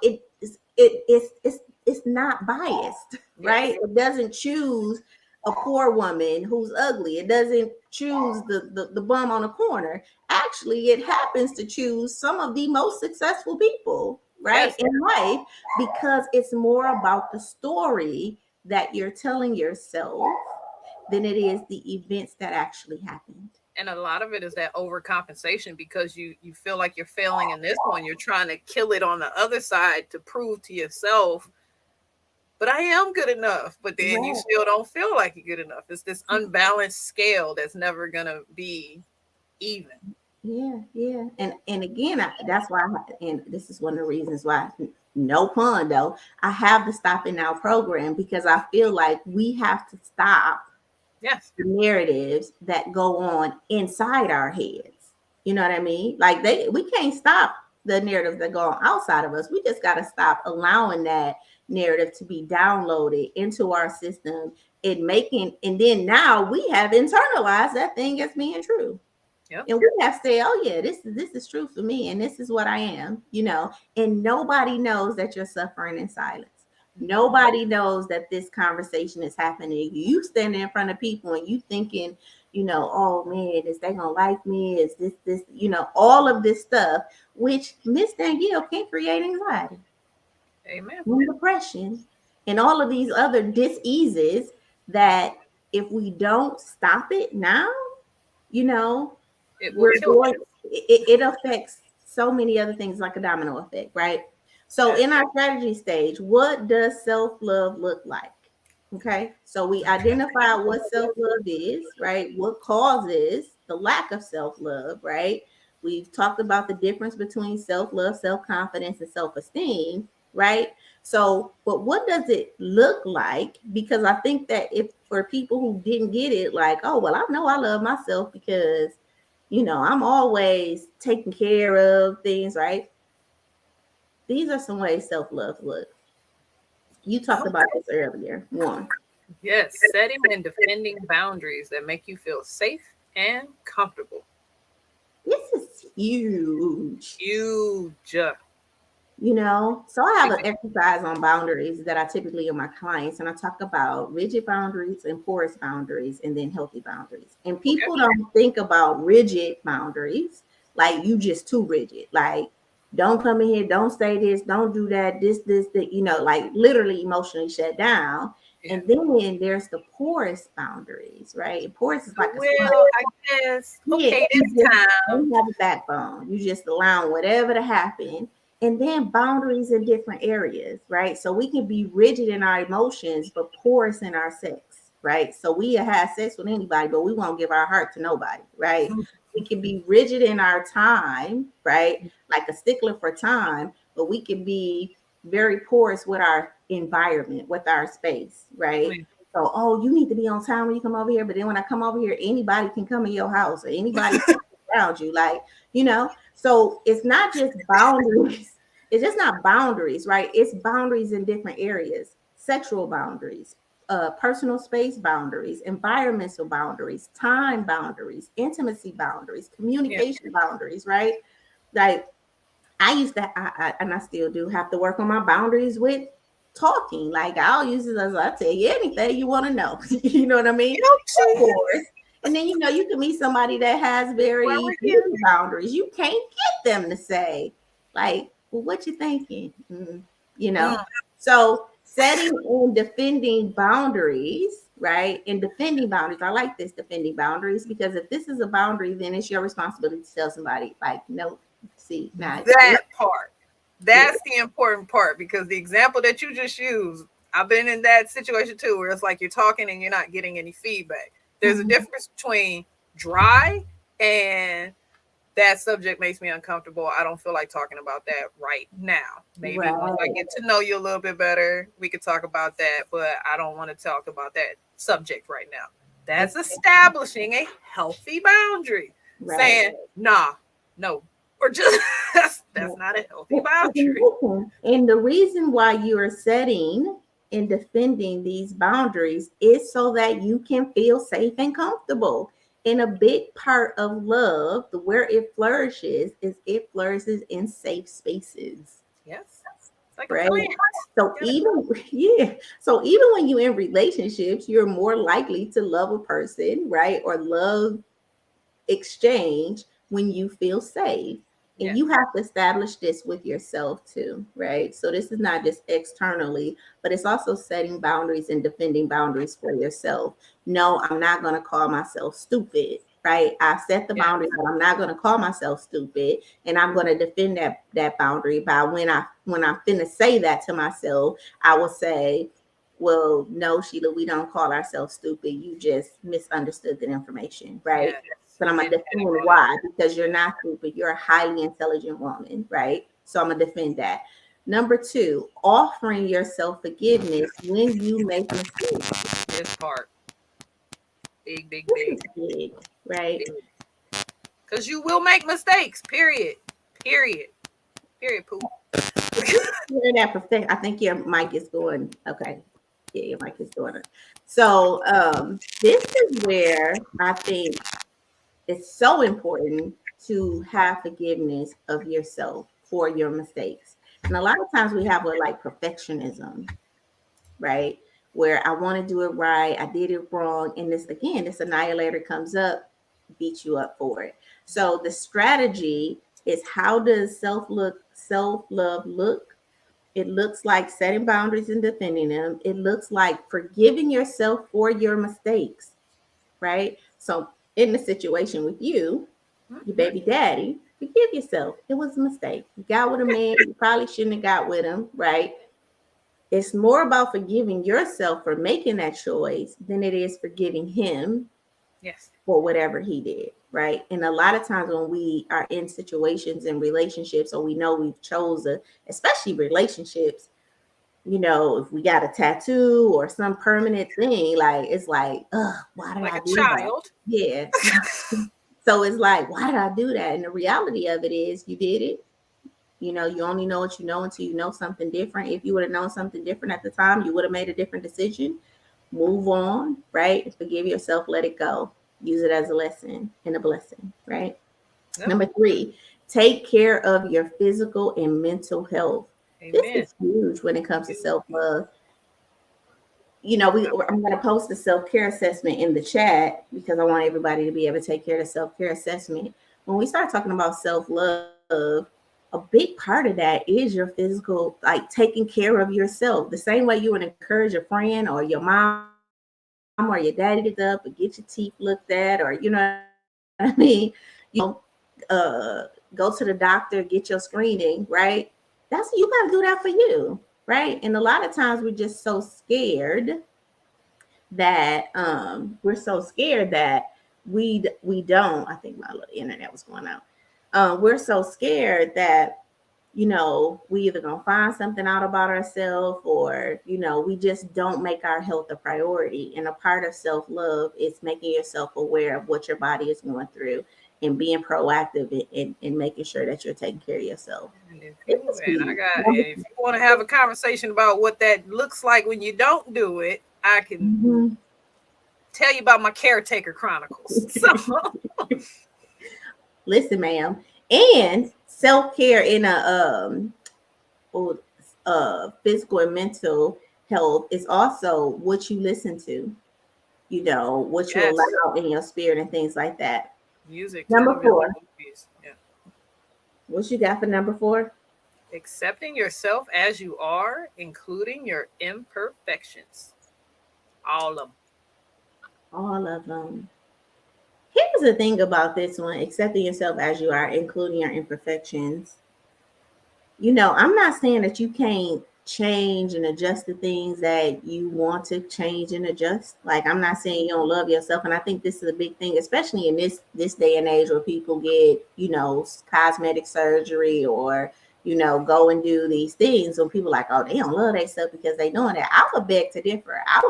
It's not biased, right? Yes. It doesn't choose a poor woman who's ugly. It doesn't choose the bum on the corner. Actually, it happens to choose some of the most successful people, right, Yes. in life, because it's more about the story that you're telling yourself than it is the events that actually happened. And a lot of it is that overcompensation because you feel like you're failing in this one. You're trying to kill it on the other side to prove to yourself, but I am good enough. But then you Right. still don't feel like you're good enough. It's this unbalanced scale that's never gonna be even. Yeah, yeah. And again, that's why and this is one of the reasons why, no pun though, I have the Stop It Now program, because I feel like we have to stop Yes. the narratives that go on inside our heads. You know what I mean? Like we can't stop the narratives that go on outside of us. We just got to stop allowing that narrative to be downloaded into our system and then now we have internalized that thing as being true. Yep. And we have to say, oh yeah, this is true for me, and this is what I am, and nobody knows that you're suffering in silence. Nobody knows that this conversation is happening. You standing in front of people and you thinking, oh man, is they gonna like me? Is this, all of this stuff, which Miss Danielle can create anxiety Amen. and depression and all of these other diseases that if we don't stop it now, you know, It will we're kill going, you. it affects so many other things like a domino effect, right? So Yes. in our strategy stage, what does self-love look like? Okay, so we identify what self-love is, right? What causes the lack of self-love, right? We've talked about the difference between self-love, self-confidence, and self-esteem, right? So, but what does it look like? Because I think that if for people who didn't get it, like, oh, well, I know I love myself because, I'm always taking care of things, right? These are some ways self-love looks. You talked about this earlier. One, Yes. Setting and defending boundaries that make you feel safe and comfortable. this is huge. Huge. So I have an exercise on boundaries that I typically give my clients, and I talk about rigid boundaries and porous boundaries and then healthy boundaries. And Okay. people don't think about rigid boundaries like you just too rigid. Like, don't come in here, don't say this, don't do that, this, that, like literally emotionally shut down. Yeah. And then there's the porous boundaries, right? Porous is like a sponge. Well, I guess. Yeah, Okay, you this just time. don't have a backbone. You just allow whatever to happen. And then boundaries in different areas, right? So we can be rigid in our emotions, but porous in our sex, right? So we have sex with anybody, but we won't give our heart to nobody, right? We can be rigid in our time, right? Like a stickler for time, but we can be very porous with our environment, with our space, right? So, oh, you need to be on time when you come over here. But then when I come over here, anybody can come in your house or anybody can around you. Like, so it's not just boundaries. It's just not boundaries, right? It's boundaries in different areas, sexual boundaries, personal space boundaries, environmental boundaries, time boundaries, intimacy boundaries, Yeah. communication boundaries, right? Like I used to, and I still do have to work on my boundaries with talking. Like I'll use it as I tell you anything you want to know. You know what I mean? Of Guilty. course. And then you can meet somebody that has Well, very we're few here. boundaries. You can't get them to say, like, well, what you thinking? You know. Mm, So setting and defending boundaries, right? And defending boundaries. I like this defending boundaries because if this is a boundary, then it's your responsibility to tell somebody, like, no, see, now, that part. yeah, That's the important part because the example that you just used, I've been in that situation too, where it's like you're talking and you're not getting any feedback. There's a mhm, difference between dry and that subject makes me uncomfortable. I don't feel like talking about that right now. Maybe once I right, get to know you a little bit better, we could talk about that, but I don't want to talk about that subject right now. That's establishing a healthy boundary. right. Saying, nah, no, or just that's not a healthy boundary. And the reason why you are setting and defending these boundaries is so that you can feel safe and comfortable. And a big part of love, the where it flourishes, is it flourishes in safe spaces, Yes. It's like a right? plant. So Gotta even yeah, so even when you're in relationships, you're more likely to love a person, right? Or love exchange when you feel safe. And Yes. you have to establish this with yourself too, right? So this is not just externally, but it's also setting boundaries and defending boundaries for yourself. No, I'm not going to call myself stupid, right? I set the Yeah. boundary, but I'm not going to call myself stupid, and I'm going to defend that boundary by when I'm finna say that to myself, I will say, well, no, Sheila, we don't call ourselves stupid. You just misunderstood the information, right? Yes. But You I'm gonna didn't defend integrate it. why, because you're not stupid. You're a highly intelligent woman, right? So I'm gonna defend that. Number two, offering yourself forgiveness when you make mistakes. This part. Big, big, This big, is big, right? big. Because you will make mistakes. Period. Period. Period, Pooh. If you hear that perfect, I think your mic is going. Okay, yeah, your mic is going. So this is where I think it's so important to have forgiveness of yourself for your mistakes. And a lot of times we have what like perfectionism, right? Where I want to do it right, I did it wrong, and this annihilator comes up, beat you up for it. So the strategy is, how does self love look? It looks like setting boundaries and defending them. It looks like forgiving yourself for your mistakes, right? So in the situation with you, your Mhm. baby daddy, forgive yourself. It was a mistake. You got with a man, you probably shouldn't have got with him, right? It's more about forgiving yourself for making that choice than it is forgiving him Yes. for whatever he did, right? And a lot of times when we are in situations and relationships, or we know we've chosen, especially relationships, if we got a tattoo or some permanent thing, like it's like, ugh, why did Like I a do that? child. Yeah. So it's like, why did I do that? And the reality of it is, you did it. You only know what you know until you know something different. If you would have known something different at the time, you would have made a different decision. Move on, right? Forgive yourself, let it go. Use it as a lesson and a blessing, right? Yep. Number three, take care of your physical and mental health. This Amen. is huge when it comes to Huge. self love. I'm going to post the self care assessment in the chat because I want everybody to be able to take care of the self care assessment. When we start talking about self love, a big part of that is your physical, like taking care of yourself. The same way you would encourage a friend or your mom or your daddy to get up and get your teeth looked at, or what I mean, go to the doctor, get your screening, right? You got to do that for you, right? And a lot of times we're just so scared that we don't. I think my little internet was going out. We're so scared that we either gonna find something out about ourselves, or we just don't make our health a priority. And a part of self-love is making yourself aware of what your body is going through and being proactive in making sure that you're taking care of yourself. And if This you is and I huge. got Number if you want to have a conversation about what that looks like when you don't do it, I can Mhm. tell you about my caretaker chronicles. So Listen, ma'am, and self-care in or, physical and mental health is also what you listen to, what you yes, allow in your spirit and things like that. music, Number television, four, movies. Yeah. what you got for number four? Accepting yourself as you are, including your imperfections. All of them. All of them. Here's the thing about this one: accepting yourself as you are, including your imperfections. I'm not saying that you can't change and adjust the things that you want to change and adjust. Like, I'm not saying you don't love yourself. And I think this is a big thing, especially in this day and age where people get, cosmetic surgery, or, go and do these things. When people like, oh, they don't love themselves because they doing that. I would beg to differ. I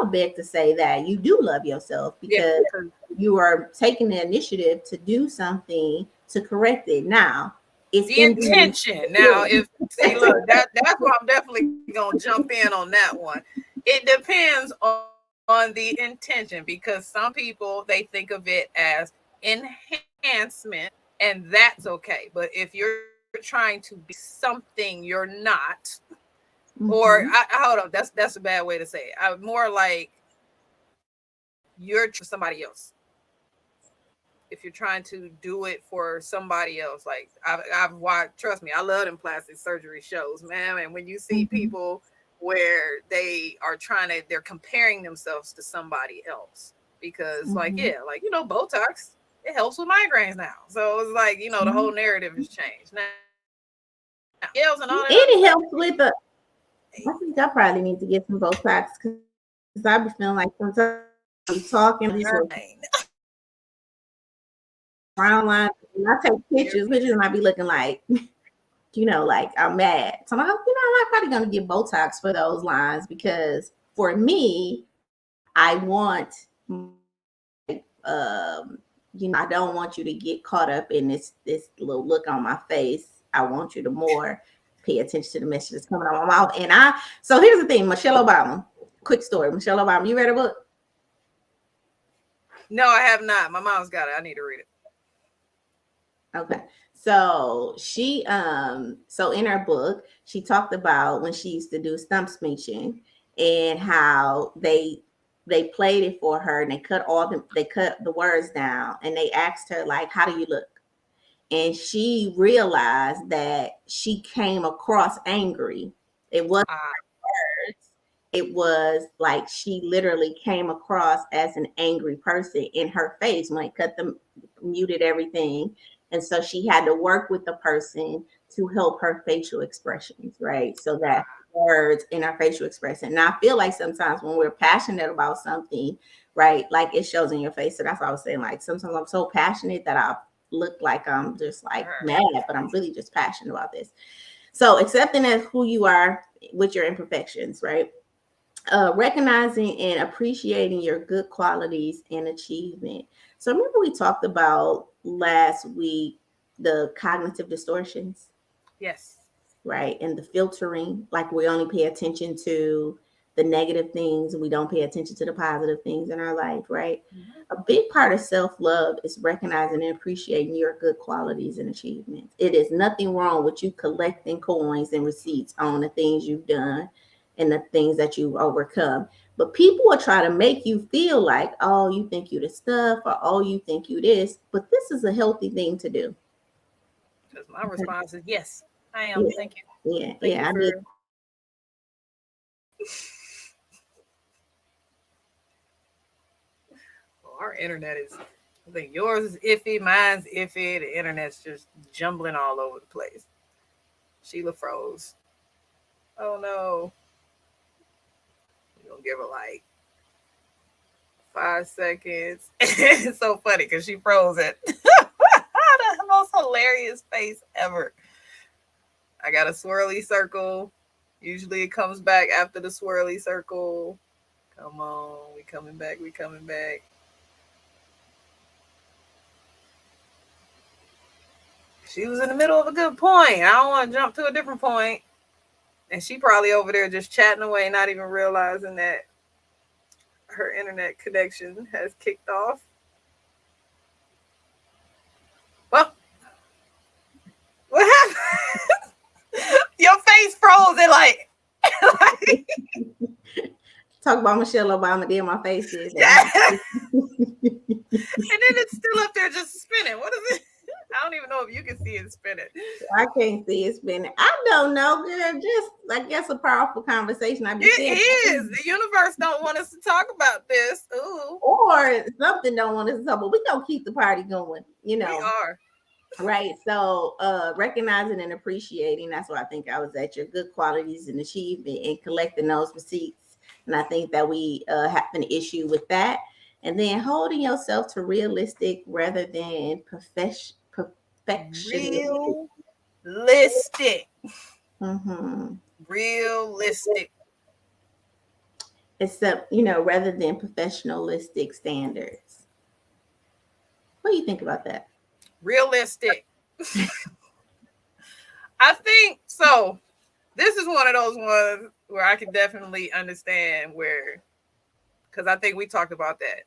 would beg to say that you do love yourself, Yeah, because because you are taking the initiative to do something to correct it. Now, it's the in the intention. Now, if see, look, that's where I'm definitely gonna jump in on that one. It depends on on the intention, because some people, they think of it as enhancement, and that's okay. But if you're trying to be something you're not, or Mm-hmm. hold on, that's a bad way to say it. More like you're for somebody else. If you're trying to do it for somebody else, like I've watched, trust me, I love them plastic surgery shows, man. And when you see Mm-hmm. people where they are they're comparing themselves to somebody else, because like, Mm-hmm. yeah, like, Botox, it helps with migraines now. So it's like, the Mm-hmm. whole narrative has changed now. Yells and all that other stuff. It helps with the. I think I probably need to get some Botox because I be feeling like sometimes I be talking, I be so frown lines. And I take pictures, and I be looking like, like I'm mad. So I'm probably gonna get Botox for those lines because for me, I want I don't want you to get caught up in this little look on my face. I want you to more pay attention to the message that's coming out of my mouth. So here's the thing, Michelle Obama. Quick story, Michelle Obama. You read a book? No, I have not. My mom's got it. I need to read it. Okay. So so in her book, she talked about when she used to do stump speeching and how they played it for her and they cut the words down and they asked her like, how do you look? And she realized that she came across angry. It wasn't words. It was like she literally came across as an angry person in her face when it cut them, muted everything. And so she had to work with the person to help her facial expressions, right? So that words in our facial expression. Now I feel like sometimes when we're passionate about something, right, like it shows in your face. So that's what I was saying. Like sometimes I'm so passionate that I look like I'm just like mad, but I'm really just passionate about this. So accepting as who you are with your imperfections, right? Recognizing and appreciating your good qualities and achievement. So remember we talked about last week the cognitive distortions, Yes. right? And the filtering, like we only pay attention to the negative things and we don't pay attention to the positive things in our life, right? Mm-hmm. A big part of self-love is recognizing and appreciating your good qualities and achievements. It is nothing wrong with you collecting coins and receipts on the things you've done and the things that you've overcome. But people will try to make you feel like, oh, you think you the stuff, or oh, you think you this. But this is a healthy thing to do. Because my response is yes, I am. Yeah, Thank you. yeah, Thank you yeah. I did. for. Well, our internet is. I think yours is iffy, mine's iffy. The internet's just jumbling all over the place. Sheila froze. Oh no. We're gonna give her like 5 seconds. It's so funny because she froze it. The most hilarious face ever. I got a swirly circle. Usually it comes back after the swirly circle. Come on, we coming back, we coming back. She was in the middle of a good point. I don't want to jump to a different point. And she probably over there just chatting away, not even realizing that her internet connection has kicked off. Well, what happened? Your face froze and like, like Talk about Michelle Obama, then my face did that. yeah. And then it's still up there just spinning. What is it? I don't even know if you can see it spinning. I can't see it spinning. I don't know, girl. Just I guess a powerful conversation. I be saying, It is. The universe don't want us to talk about this. Ooh. or something don't want us to talk, but we gonna keep the party going. We are. Right. So recognizing and appreciating, that's why I think I was at your good qualities and achievement and collecting those receipts. And I think that we have an issue with that. And then holding yourself to realistic rather than perfectionistic. Realistic. Mm-hmm. Realistic. Except, rather than professionalistic standards. What do you think about that? Realistic. I think so. This is one of those ones where I can definitely understand where, because I think we talked about that.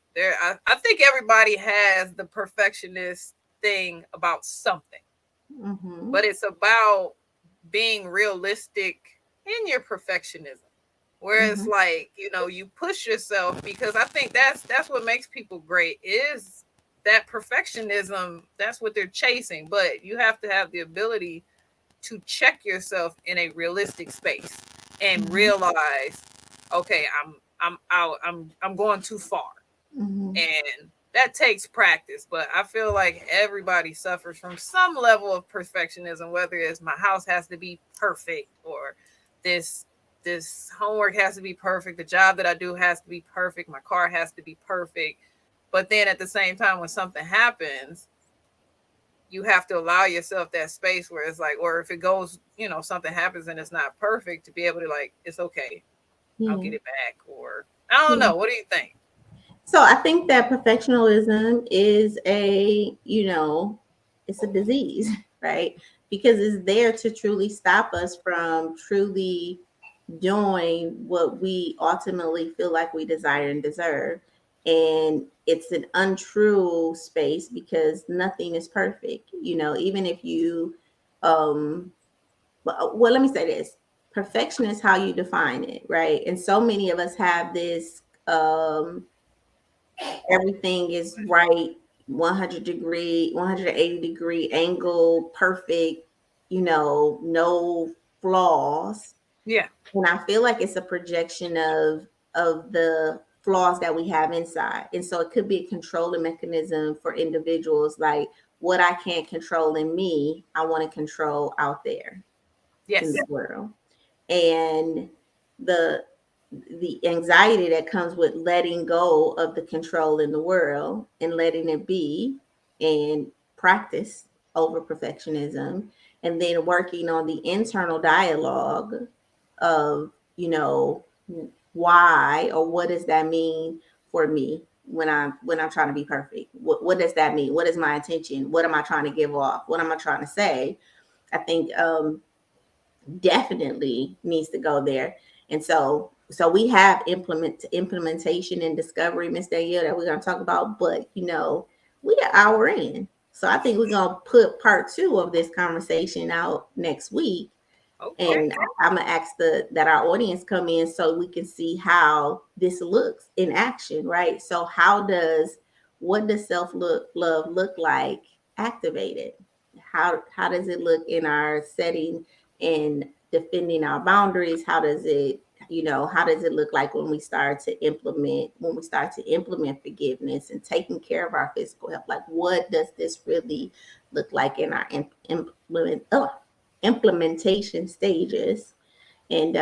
I think everybody has the perfectionist thing about something, Mm-hmm. but it's about being realistic in your perfectionism. Where it's Mm-hmm. like, you push yourself, because I think that's what makes people great, is that perfectionism. That's what they're chasing. But you have to have the ability to check yourself in a realistic space and Mm-hmm. realize, okay, I'm out, I'm going too far. Mm-hmm. And that takes practice, but I feel like everybody suffers from some level of perfectionism, whether it's my house has to be perfect, or this this homework has to be perfect, the job that I do has to be perfect, my car has to be perfect. But then at the same time, when something happens, you have to allow yourself that space where it's like, or if it goes, something happens and it's not perfect, to be able to, like, it's okay, I'll Yeah. get it back. Or I don't Yeah. know, what do you think? So I think that perfectionism is it's a disease, right? Because it's there to truly stop us from truly doing what we ultimately feel like we desire and deserve. And it's an untrue space because nothing is perfect. Even if you, well, let me say this: perfection is how you define it, right? And so many of us have this, everything is right, 180-degree angle, perfect, no flaws. Yeah. And I feel like it's a projection of the flaws that we have inside. And so it could be a controlling mechanism for individuals, like what I can't control in me, I want to control out there in Yes. the world. And the the anxiety that comes with letting go of the control in the world and letting it be, and practice over perfectionism, and then working on the internal dialogue of, why, or what does that mean for me when I'm trying to be perfect. What does that mean? What is my intention? What am I trying to give off? What am I trying to say? I think definitely needs to go there. And so we have implementation and discovery, Miss Danielle, that we're going to talk about, but we are hour in. So I think we're going to put part 2 of this conversation out next week. Okay. And I'm gonna ask that our audience come in so we can see how this looks in action, right? So what does love look like activated? How does it look in our setting and defending our boundaries? How does it look like when we start to implement forgiveness and taking care of our physical health? Like, what does this really look like in our implementation stages? And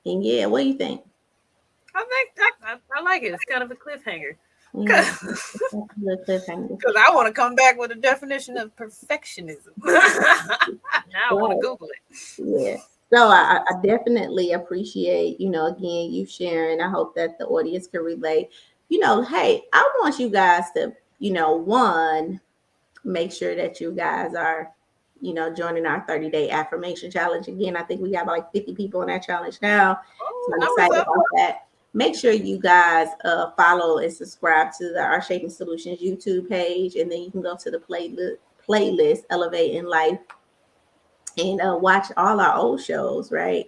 yeah, what do you think? I think I like it. It's kind of a cliffhanger. Yeah, Because that's a good cliffhanger. I want to come back with a definition of perfectionism. Now I want to Right. Google it. Yeah. So I definitely appreciate, again, you sharing. I hope that the audience can relate. Hey, I want you guys to, one, make sure that you guys are, joining our 30-day affirmation challenge. Again, I think we got about like 50 people in that challenge now. So Oh, I'm numbers excited up. about that. Make sure you guys follow and subscribe to the Our Shaping Solutions YouTube page, and then you can go to the playlist Elevate in Life, and watch all our old shows, right?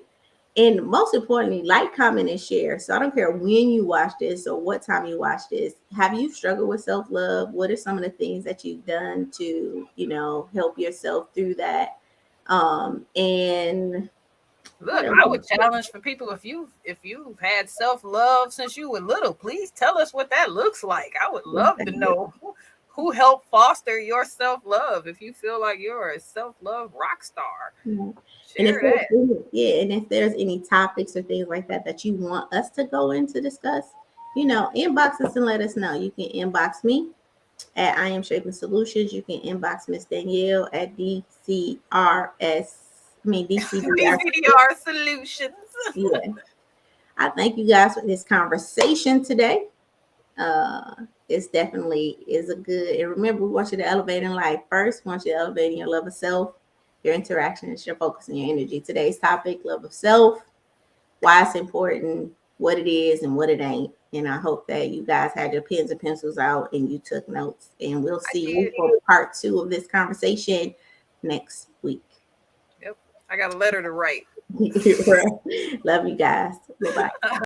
And most importantly, like, comment, and share. So I don't care when you watch this or what time you watch this. Have you struggled with self-love? What are some of the things that you've done to, help yourself through that? And what Look, else? I would challenge for people, if you've had self love since you were little, please tell us what that looks like. I would love to know who helped foster your self love. If you feel like you're a self love rock star, Yeah. And if share there's that. any topics or things like that that you want us to go in to discuss, inbox us and let us know. You can inbox me at I Am Shaping Solutions. You can inbox Miss Danielle at DCDR. DCDR solutions. Yeah. I thank you guys for this conversation today. Uh, it's definitely is a good, and remember, we want you to elevate in life first. We want you to elevate in your love of self, your interactions, your focus, and your energy. Today's topic: love of self, why it's important, what it is, and what it ain't. And I hope that you guys had your pens and pencils out and you took notes. And we'll I see you did. for part 2 of this conversation next week. Yep. I got a letter to write. Love you guys. Bye bye.